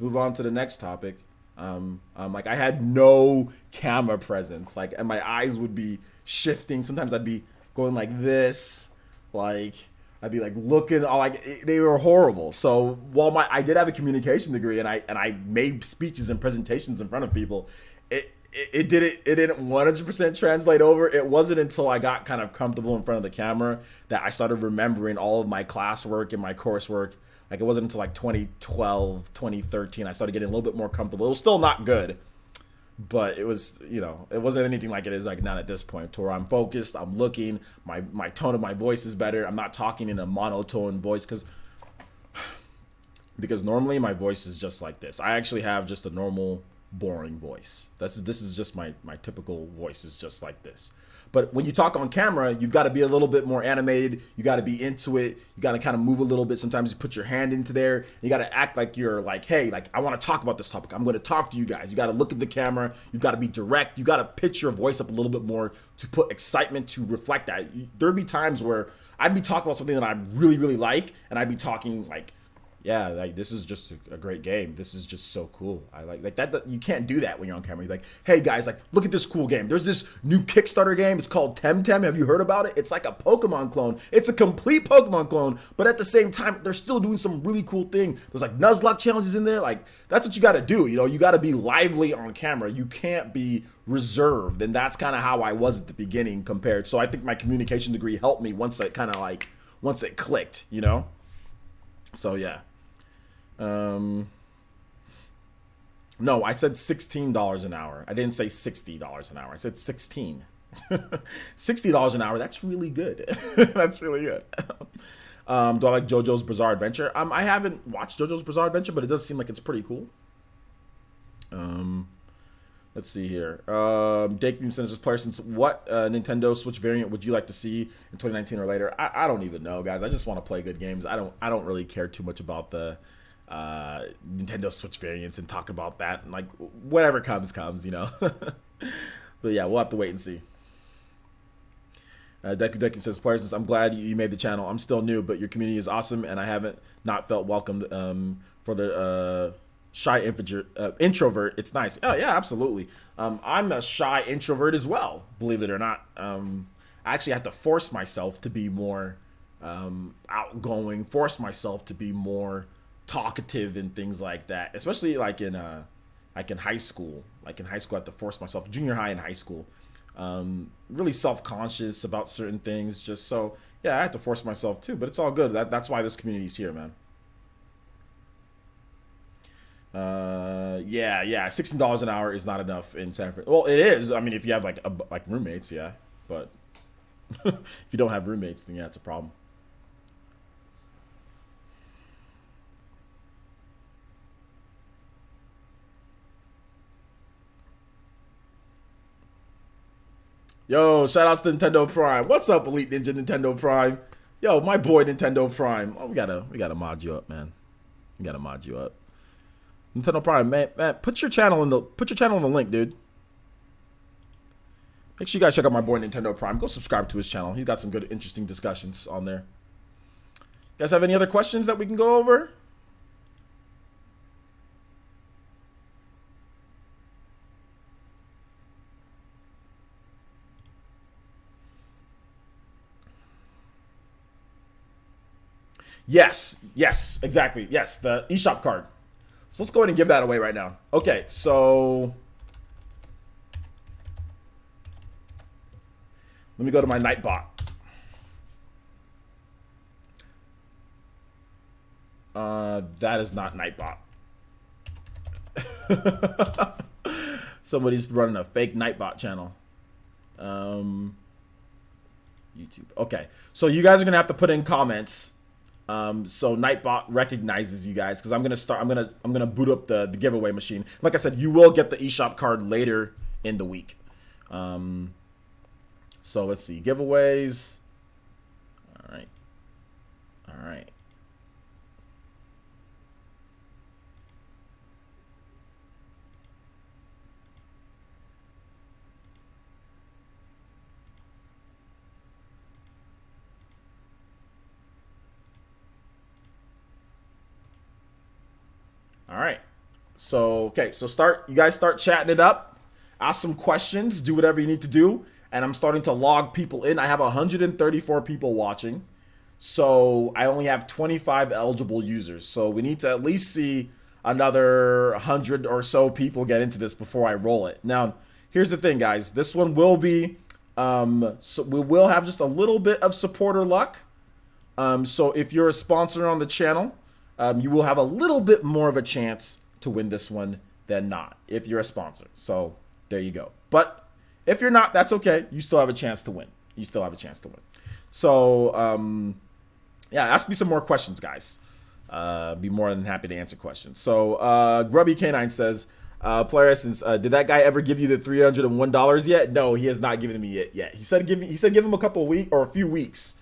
S1: move on to the next topic. Like I had no camera presence, like, and my eyes would be shifting. Sometimes I'd be going like this, like I'd be like looking, all like they were horrible. So while I did have a communication degree and I made speeches and presentations in front of people, it didn't 100% translate over. It wasn't until I got kind of comfortable in front of the camera that I started remembering all of my classwork and my coursework. Like it wasn't until like 2012, 2013, I started getting a little bit more comfortable. It was still not good, but it was, you know, it wasn't anything like it is like now at this point to where I'm focused, I'm looking, my tone of my voice is better. I'm not talking in a monotone voice because normally my voice is just like this. I actually have just a normal boring voice. This is just my typical voice is just like this. But when you talk on camera, you've got to be a little bit more animated. You got to be into it. You got to kind of move a little bit. Sometimes you put your hand into there. You got to act like you're like, hey, like I want to talk about this topic. I'm going to talk to you guys. You got to look at the camera. You got to be direct. You got to pitch your voice up a little bit more to put excitement to reflect that. There'd be times where I'd be talking about something that I really, really like, and I'd be talking like, yeah, like this is just a great game. This is just so cool. I like that. You can't do that when you're on camera. You're like, hey guys, like look at this cool game. There's this new Kickstarter game. It's called Temtem. Have you heard about it? It's like a Pokemon clone. It's a complete Pokemon clone, but at the same time, they're still doing some really cool thing. There's like Nuzlocke challenges in there. Like that's what you got to do. You know, you got to be lively on camera. You can't be reserved, and that's kind of how I was at the beginning compared. So I think my communication degree helped me once it once it clicked. You know. So yeah. No, I said $16 an hour. I didn't say $60 an hour. I said 16. $60 an hour. That's really good. That's really good. Do I like JoJo's Bizarre Adventure? I haven't watched JoJo's Bizarre Adventure, but it does seem like it's pretty cool. Let's see here. Dake sends player since what Nintendo Switch variant would you like to see in 2019 or later? I don't even know, guys. I just want to play good games. I don't really care too much about the Nintendo Switch variants and talk about that. And like whatever comes, you know. But yeah, we'll have to wait and see. Deku says, players, since I'm glad you made the channel. I'm still new, but your community is awesome, and I haven't not felt welcomed for the shy introvert. It's nice. Oh yeah, absolutely. I'm a shy introvert as well, believe it or not. I actually have to force myself to be more outgoing, force myself to be more talkative and things like that, especially like in high school. Like in high school, I have to force myself. Junior high and high school, really self-conscious about certain things. Just so yeah, I have to force myself too. But it's all good. That's why this community is here, man. Yeah, $16 an hour is not enough in San Francisco. Well, it is. I mean, if you have like roommates, yeah. But if you don't have roommates, then yeah, it's a problem. Yo, shout outs to Nintendo Prime. What's up, Elite Ninja Nintendo Prime? Yo, my boy Nintendo Prime. Oh, we gotta mod you up, man. We gotta mod you up. Nintendo Prime, man, put your channel in the link, dude. Make sure you guys check out my boy Nintendo Prime. Go subscribe to his channel. He's got some good, interesting discussions on there. You guys have any other questions that we can go over? Yes, exactly. Yes, the eShop card. So let's go ahead and give that away right now. Okay, so let me go to my Nightbot. That is not Nightbot. Somebody's running a fake Nightbot channel. YouTube. Okay, so you guys are gonna have to put in comments. So Nightbot recognizes you guys because I'm gonna boot up the giveaway machine. Like I said, you will get the eShop card later in the week. So let's see, giveaways. All right. All right. So, okay. So you guys start chatting it up. Ask some questions. Do whatever you need to do. And I'm starting to log people in. I have 134 people watching. So I only have 25 eligible users. So we need to at least see another 100 or so people get into this before I roll it. Now, here's the thing, guys. This one will be, so we will have just a little bit of supporter luck. So if you're a sponsor on the channel, you will have a little bit more of a chance to win this one than not if you're a sponsor. So there you go. But if you're not, that's okay. You still have a chance to win. So, yeah, ask me some more questions, guys. Be more than happy to answer questions. So, Grubby K9 says, Player Essence, did that guy ever give you the $301 yet? No, he has not given me it yet. He said give him a couple of weeks or a few weeks.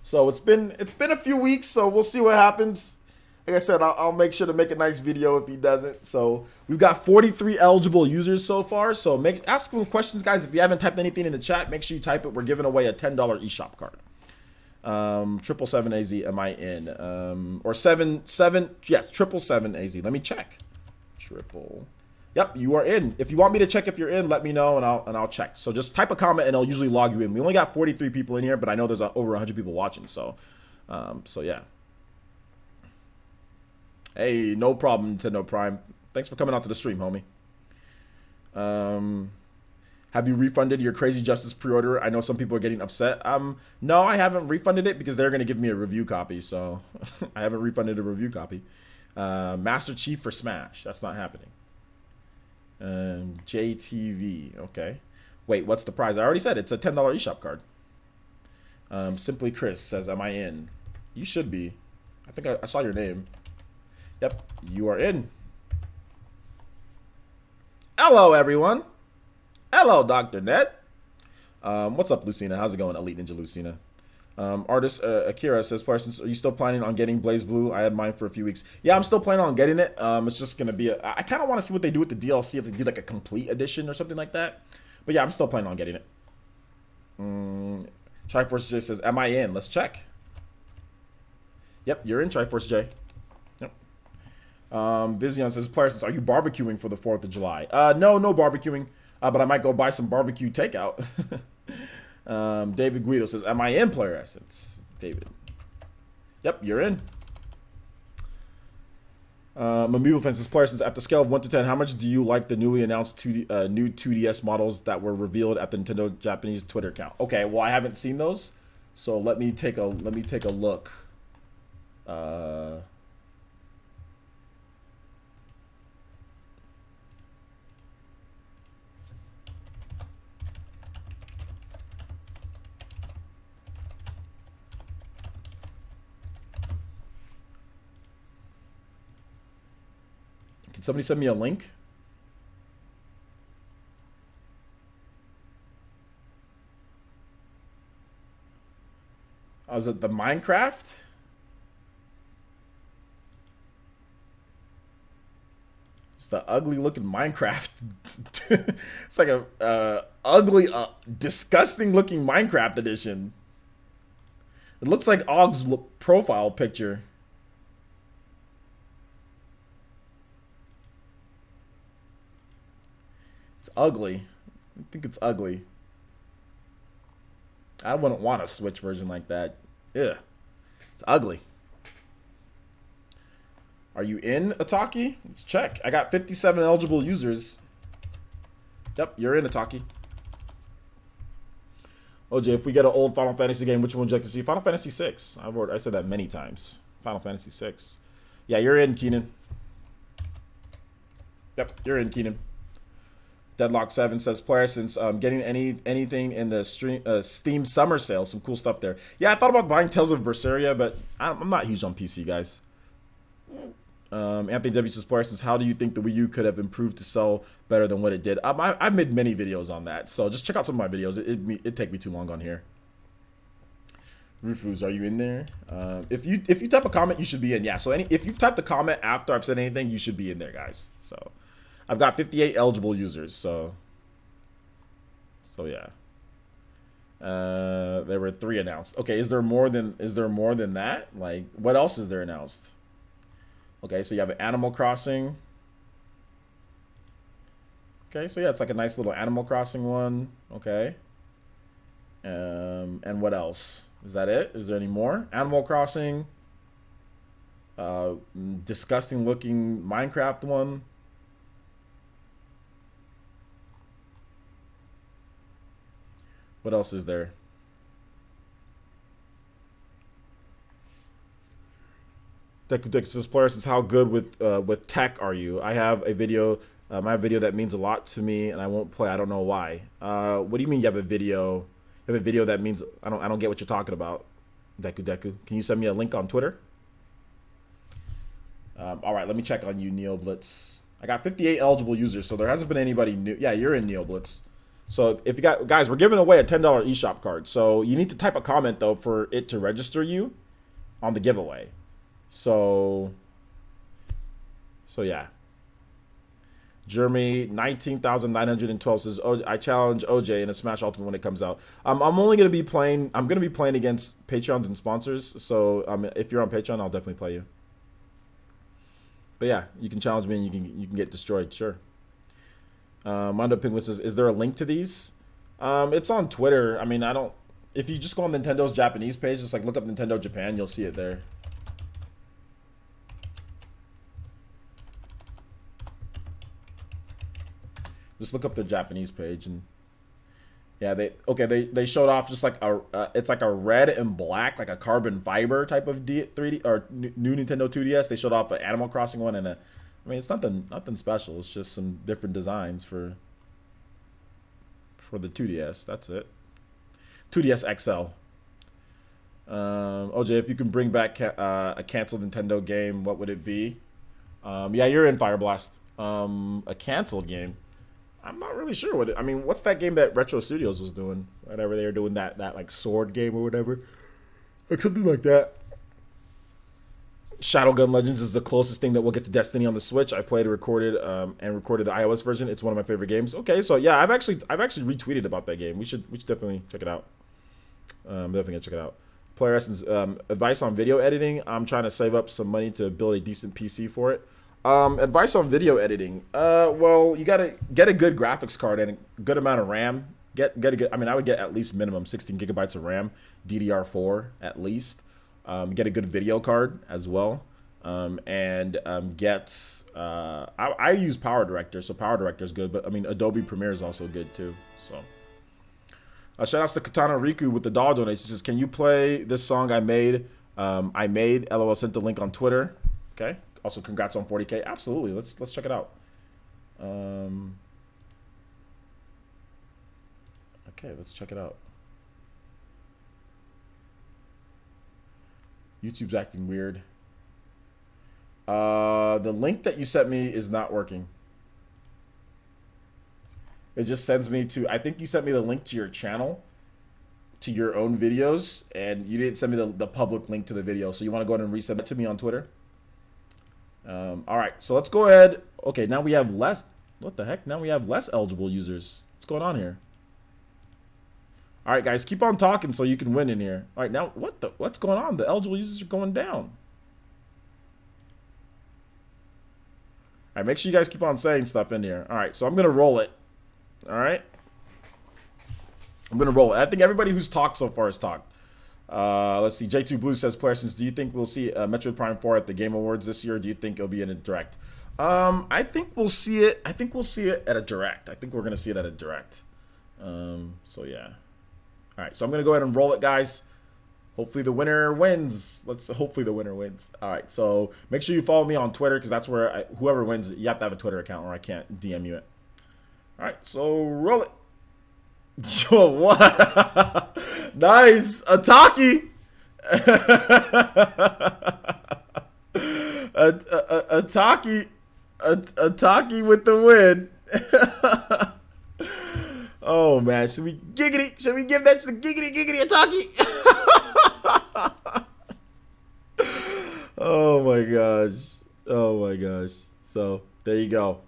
S1: So it's been a few weeks. So we'll see what happens. Like I said, I'll make sure to make a nice video if he doesn't. So we've got 43 eligible users so far. So ask them questions, guys. If you haven't typed anything in the chat, make sure you type it. We're giving away a $10 eShop card. Triple seven AZ, am I in? Or seven, yes, triple seven AZ. Let me check. Triple. Yep, you are in. If you want me to check if you're in, let me know and I'll check. So just type a comment and I'll usually log you in. We only got 43 people in here, but I know there's over 100 people watching. So yeah. Hey, no problem, Nintendo Prime. Thanks for coming out to the stream, homie. Have you refunded your Crazy Justice pre-order? I know some people are getting upset. No, I haven't refunded it because they're gonna give me a review copy. So I haven't refunded a review copy. Master Chief for Smash. That's not happening. JTV. Okay. Wait, what's the prize? I already said it's a $10 eShop card. Simply Chris says, am I in? You should be. I think I saw your name. Yep, you are in. Hello, everyone. Hello, Dr. Ned. What's up, Lucina? How's it going, Elite Ninja Lucina? Artist Akira says, Parsons, are you still planning on getting Blaze Blue? I had mine for a few weeks. Yeah, I'm still planning on getting it. It's just going to be I kind of want to see what they do with the DLC, if they do like a complete edition or something like that. But yeah, I'm still planning on getting it. Triforce J says, am I in? Let's check. Yep, you're in, Triforce J. Yep. Vizion says, Parsons, are you barbecuing for the 4th of July? No barbecuing. But I might go buy some barbecue takeout. David Guido says, am I in, Player Essence? David. Yep, you're in. Amiibo Fence says, Player Essence, at the scale of 1 to 10, how much do you like the newly announced new 2DS models that were revealed at the Nintendo Japanese Twitter account? Okay, well, I haven't seen those. So let me take a look. Can somebody send me a link? Is it the Minecraft? It's the ugly looking Minecraft. It's like a ugly, disgusting looking Minecraft edition. It looks like Og's profile picture. It's ugly. I think it's ugly. I wouldn't want a Switch version like that. Ugh. It's ugly. Are you in, Ataki? Let's check. I got 57 eligible users. Yep, you're in, Ataki. OJ, if we get an old Final Fantasy game, which one would you like to see? Final Fantasy VI. I said that many times. Final Fantasy VI. Yeah, you're in, Keenan. Yep, you're in, Keenan. Deadlock 7 says, player, since getting anything in the Steam summer sale, some cool stuff there. Yeah, I thought about buying Tales of Berseria, but I'm not huge on PC, guys. Anthony W says, player, since how do you think the Wii U could have improved to sell better than what it did? I've made many videos on that, so just check out some of my videos. It'd take me too long on here. Rufus, are you in there? If you type a comment, you should be in. Yeah, so if you've typed a comment after I've said anything, you should be in there, guys. So I've got 58 eligible users, so yeah. There were 3 announced. Okay, is there more than that? Like, what else is there announced? Okay, so you have an Animal Crossing. Okay, so yeah, it's like a nice little Animal Crossing one. Okay. And what else? Is that it? Is there any more? Animal Crossing. Disgusting looking Minecraft one. What else is there? Says, player says, how good with tech are you? I have a video. I have a video that means a lot to me, and I won't play. I don't know why. What do you mean you have a video? You have a video that means I don't get what you're talking about. Deku. Can you send me a link on Twitter? All right, let me check on you, NeoBlitz. I got 58 eligible users, so there hasn't been anybody new. Yeah, you're in, NeoBlitz. So if you got, guys, we're giving away a $10 eShop card. So you need to type a comment though for it to register you on the giveaway. So yeah. Jeremy 19,912 says, oh, I challenge OJ in a Smash Ultimate when it comes out. I'm only gonna be playing. I'm gonna be playing against Patreons and sponsors. So if you're on Patreon, I'll definitely play you. But yeah, you can challenge me and you can get destroyed. Sure. Mondo Penguin says, is there a link to these? It's on Twitter. I mean, I don't. If you just go on Nintendo's Japanese page, just like look up Nintendo Japan, you'll see it there. Just look up the Japanese page and yeah, they showed off just like it's like a red and black, like a carbon fiber type of 3D or new Nintendo 2DS. They showed off an Animal Crossing one and I mean, it's nothing special. It's just some different designs for the 2DS. That's it. 2DS XL. OJ, if you can bring back a canceled Nintendo game, what would it be? Yeah, you're in Fire Blast. A canceled game. I'm not really sure what I mean, what's that game that Retro Studios was doing? Whatever they were doing that like sword game or whatever. Like something like that. Shadowgun Legends is the closest thing that we'll get to Destiny on the Switch. I played, recorded the iOS version. It's one of my favorite games. Okay, so yeah, I've actually retweeted about that game. We should definitely check it out. Definitely gonna check it out. Player Essence, advice on video editing. I'm trying to save up some money to build a decent PC for it. Advice on video editing. Well, you gotta get a good graphics card and a good amount of RAM. Get a good. I mean, I would get at least minimum 16 gigabytes of RAM, DDR4 at least. Get a good video card as well. Get. I use Power Director, so Power Director is good. But I mean, Adobe Premiere is also good too. So. Shout outs to Katana Riku with the dollar donation. Says, can you play this song I made? LOL sent the link on Twitter. Okay. Also, congrats on 40K. Absolutely. Let's check it out. Okay, let's check it out. YouTube's acting weird. The link that you sent me is not working. It just sends me to, I think you sent me the link to your channel, to your own videos, and you didn't send me the public link to the video. So you want to go ahead and resend it to me on Twitter? All right, so let's go ahead. Okay, now we have less. What the heck? Now we have less eligible users. What's going on here? All right, guys, keep on talking so you can win in here. All right, now what's going on? The eligible users are going down. All right, make sure you guys keep on saying stuff in here. All right, so I'm gonna roll it. All right, I'm gonna roll it. I think everybody who's talked so far has talked. Let's see. J2 Blue says, Playersons, do you think we'll see Metroid Prime 4 at the Game Awards this year? Or do you think it'll be in a direct? I think we'll see it. I think we'll see it at a direct. I think we're gonna see it at a direct. So yeah. All right. So I'm gonna go ahead and roll it, guys. Hopefully the winner wins. Hopefully the winner wins. All right. So make sure you follow me on Twitter because that's where whoever wins, you have to have a Twitter account or I can't DM you it. All right. So roll it. Yo, what? Nice. Ataki. Ataki with the win. Oh man, should we giggity? Should we give that to the giggity Ataki? Oh my gosh. Oh my gosh. So there you go.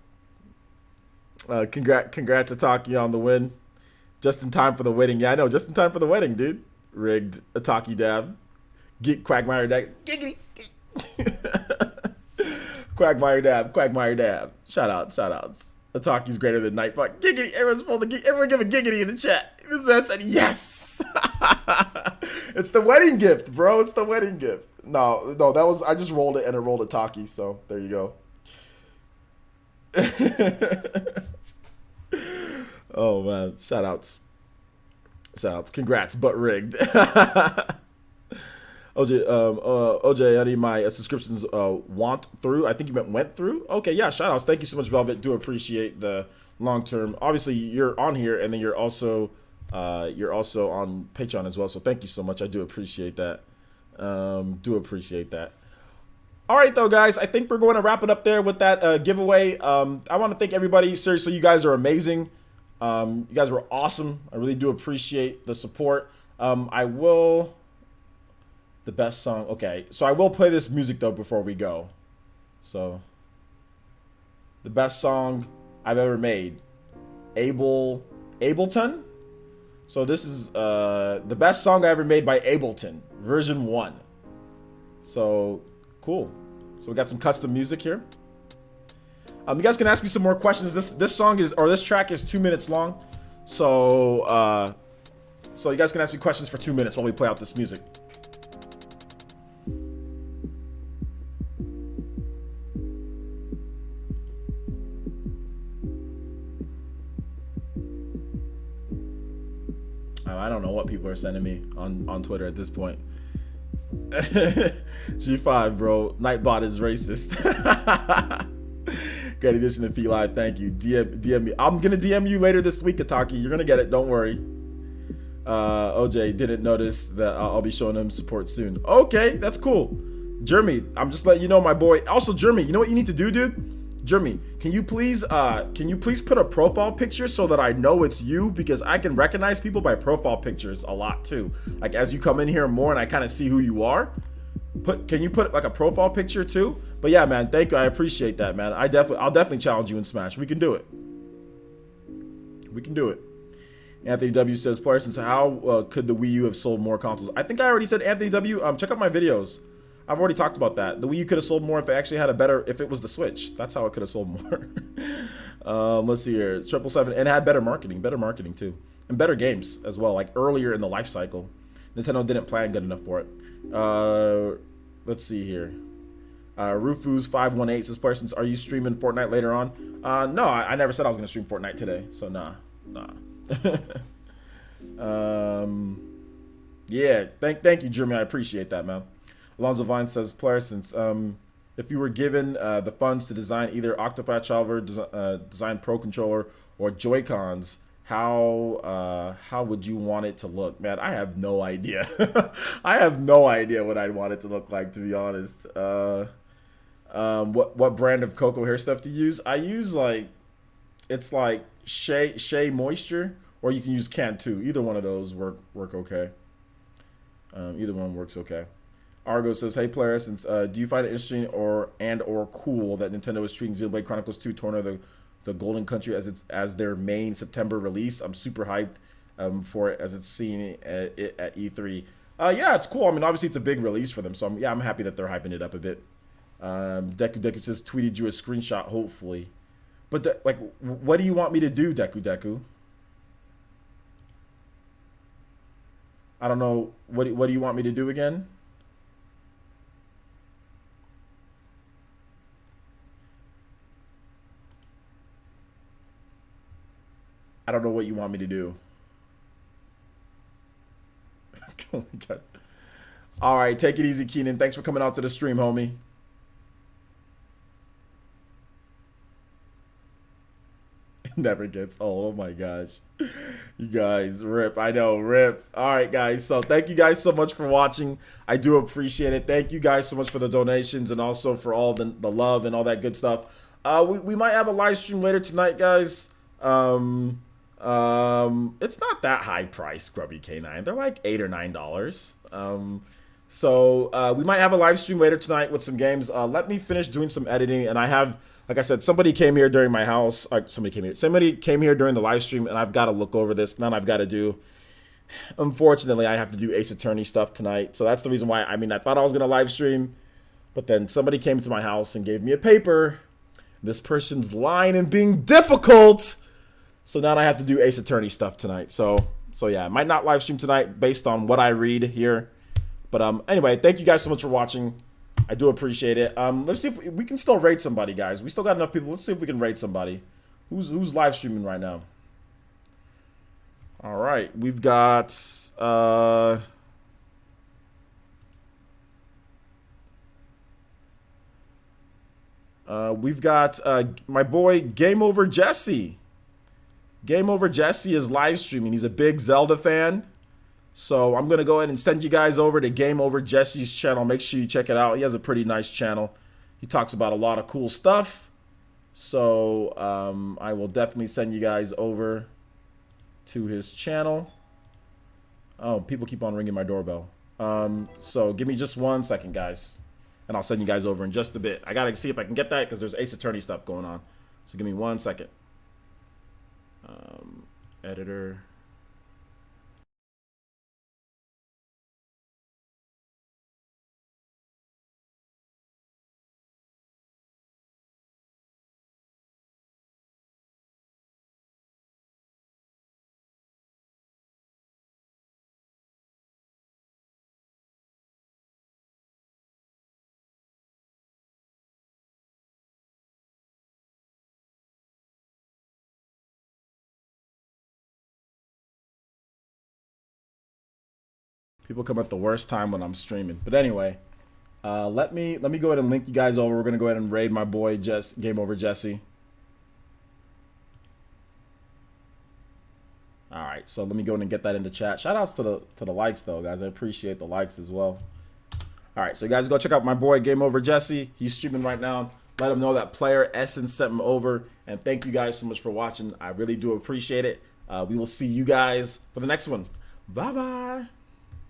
S1: Congrats Ataki on the win. Just in time for the wedding. Yeah, I know. Just in time for the wedding, dude. Rigged. Ataki dab. Get Quagmire dab. Giggity. Quagmire dab. Quagmire dab. Shout outs. Ataki's greater than Nightbot. Giggity. Everyone give a giggity in the chat. This man said yes. It's the wedding gift, bro. It's the wedding gift. No, that was, I just rolled it and it rolled Ataki. So there you go. Oh man, shout outs. Congrats, but rigged. OJ, I need my subscriptions want through. I think you meant went through. Okay, yeah, shout outs. Thank you so much, Velvet. Do appreciate the long term. Obviously, you're on here, and then you're also on Patreon as well. So thank you so much. I do appreciate that. All right, though, guys, I think we're going to wrap it up there with that giveaway. I want to thank everybody. Seriously, you guys are amazing. You guys were awesome. I really do appreciate the support. The best song. Okay, so I will play this music, though, before we go. So, the best song I've ever made. Ableton. So this is the best song I ever made by Ableton, version 1. So cool. So we got some custom music here. You guys can ask me some more questions. This song is, or this track is 2 minutes long. So so you guys can ask me questions for 2 minutes while we play out this music. I don't know what people are sending me on Twitter at this point. G5, bro. Nightbot is racist. Great addition to P Live. Thank you. DM me. I'm gonna DM you later this week, Ataki. You're gonna get it. Don't worry. OJ didn't notice that I'll be showing him support soon. Okay, that's cool. Jeremy, I'm just letting you know, my boy. Also, Jeremy, you know what you need to do, dude? Jeremy, can you please put a profile picture so that I know it's you? Because I can recognize people by profile pictures a lot too. Like as you come in here more and I kind of see who you are. Can you put like a profile picture too? But yeah, man, thank you. I appreciate that, man. I'll definitely challenge you in Smash. We can do it. We can do it. Anthony W says, Parsons, how could the Wii U have sold more consoles? I think I already said, Anthony W. Check out my videos. I've already talked about that. The Wii U could have sold more if it actually had a better, if it was the Switch. That's how it could have sold more. Let's see here. 777, and it had better marketing too, and better games as well, like earlier in the life cycle. Nintendo didn't plan good enough for it. Let's see here. Rufus 518 says, Parsons, are you streaming Fortnite later on? No, I never said I was gonna stream Fortnite today, so nah. Yeah, thank you, Jeremy. I appreciate that, man. Alonzo Vine says, Parsons, if you were given the funds to design either Octopath Traveler, design Pro Controller, or Joy-Cons, how would you want it to look? Man, I have no idea. I have no idea what I'd want it to look like, to be honest. What brand of cocoa hair stuff to use? I use it's like Shea Moisture, or you can use Cantu. Either one of those work okay. Either one works okay. Argo says, hey players, since do you find it interesting or cool that Nintendo is treating Xenoblade Chronicles 2 Torna the Golden Country as their main September release? I'm super hyped for it as it's seen at E3. Yeah, it's cool. I mean, obviously it's a big release for them, so I'm happy that they're hyping it up a bit. Deku says, tweeted you a screenshot, hopefully. But what do you want me to do, Deku? I don't know. What do you want me to do again? I don't know what you want me to do. Oh my God. All right, take it easy, Keenan. Thanks for coming out to the stream, homie. It never gets old. Oh my gosh. You guys, rip. I know, rip. All right, guys. So thank you guys so much for watching. I do appreciate it. Thank you guys so much for the donations and also for all the love and all that good stuff. We might have a live stream later tonight, guys. It's not that high price, Grubby K9. They're like $8 or $9. So we might have a live stream later tonight with some games. Let me finish doing some editing, and I have, like I said, somebody came here during my house. Somebody came here during the live stream, and I've got to look over this. None I've got to do. Unfortunately, I have to do Ace Attorney stuff tonight, so that's the reason why. I mean, I thought I was gonna live stream, but then somebody came to my house and gave me a paper. This person's lying and being difficult. So now I have to do Ace Attorney stuff tonight. So yeah, I might not live stream tonight based on what I read here. But anyway, thank you guys so much for watching. I do appreciate it. Let's see if we can still raid somebody, guys. We still got enough people. Let's see if we can raid somebody. Who's live streaming right now? All right, we've got my boy Game Over Jesse. Game Over Jesse is live streaming. He's a big Zelda fan. So I'm going to go ahead and send you guys over to Game Over Jesse's channel. Make sure you check it out. He has a pretty nice channel. He talks about a lot of cool stuff. So I will definitely send you guys over to his channel. Oh, people keep on ringing my doorbell. So give me just 1 second, guys. And I'll send you guys over in just a bit. I got to see if I can get that because there's Ace Attorney stuff going on. So give me 1 second. Editor. People come at the worst time when I'm streaming. But anyway, let me go ahead and link you guys over. We're gonna go ahead and raid my boy Game Over Jesse. All right, so let me go ahead and get that in the chat. Shout outs to the likes though, guys. I appreciate the likes as well. All right, so you guys go check out my boy Game Over Jesse. He's streaming right now. Let him know that Player Essence sent him over. And thank you guys so much for watching. I really do appreciate it. We will see you guys for the next one. Bye bye.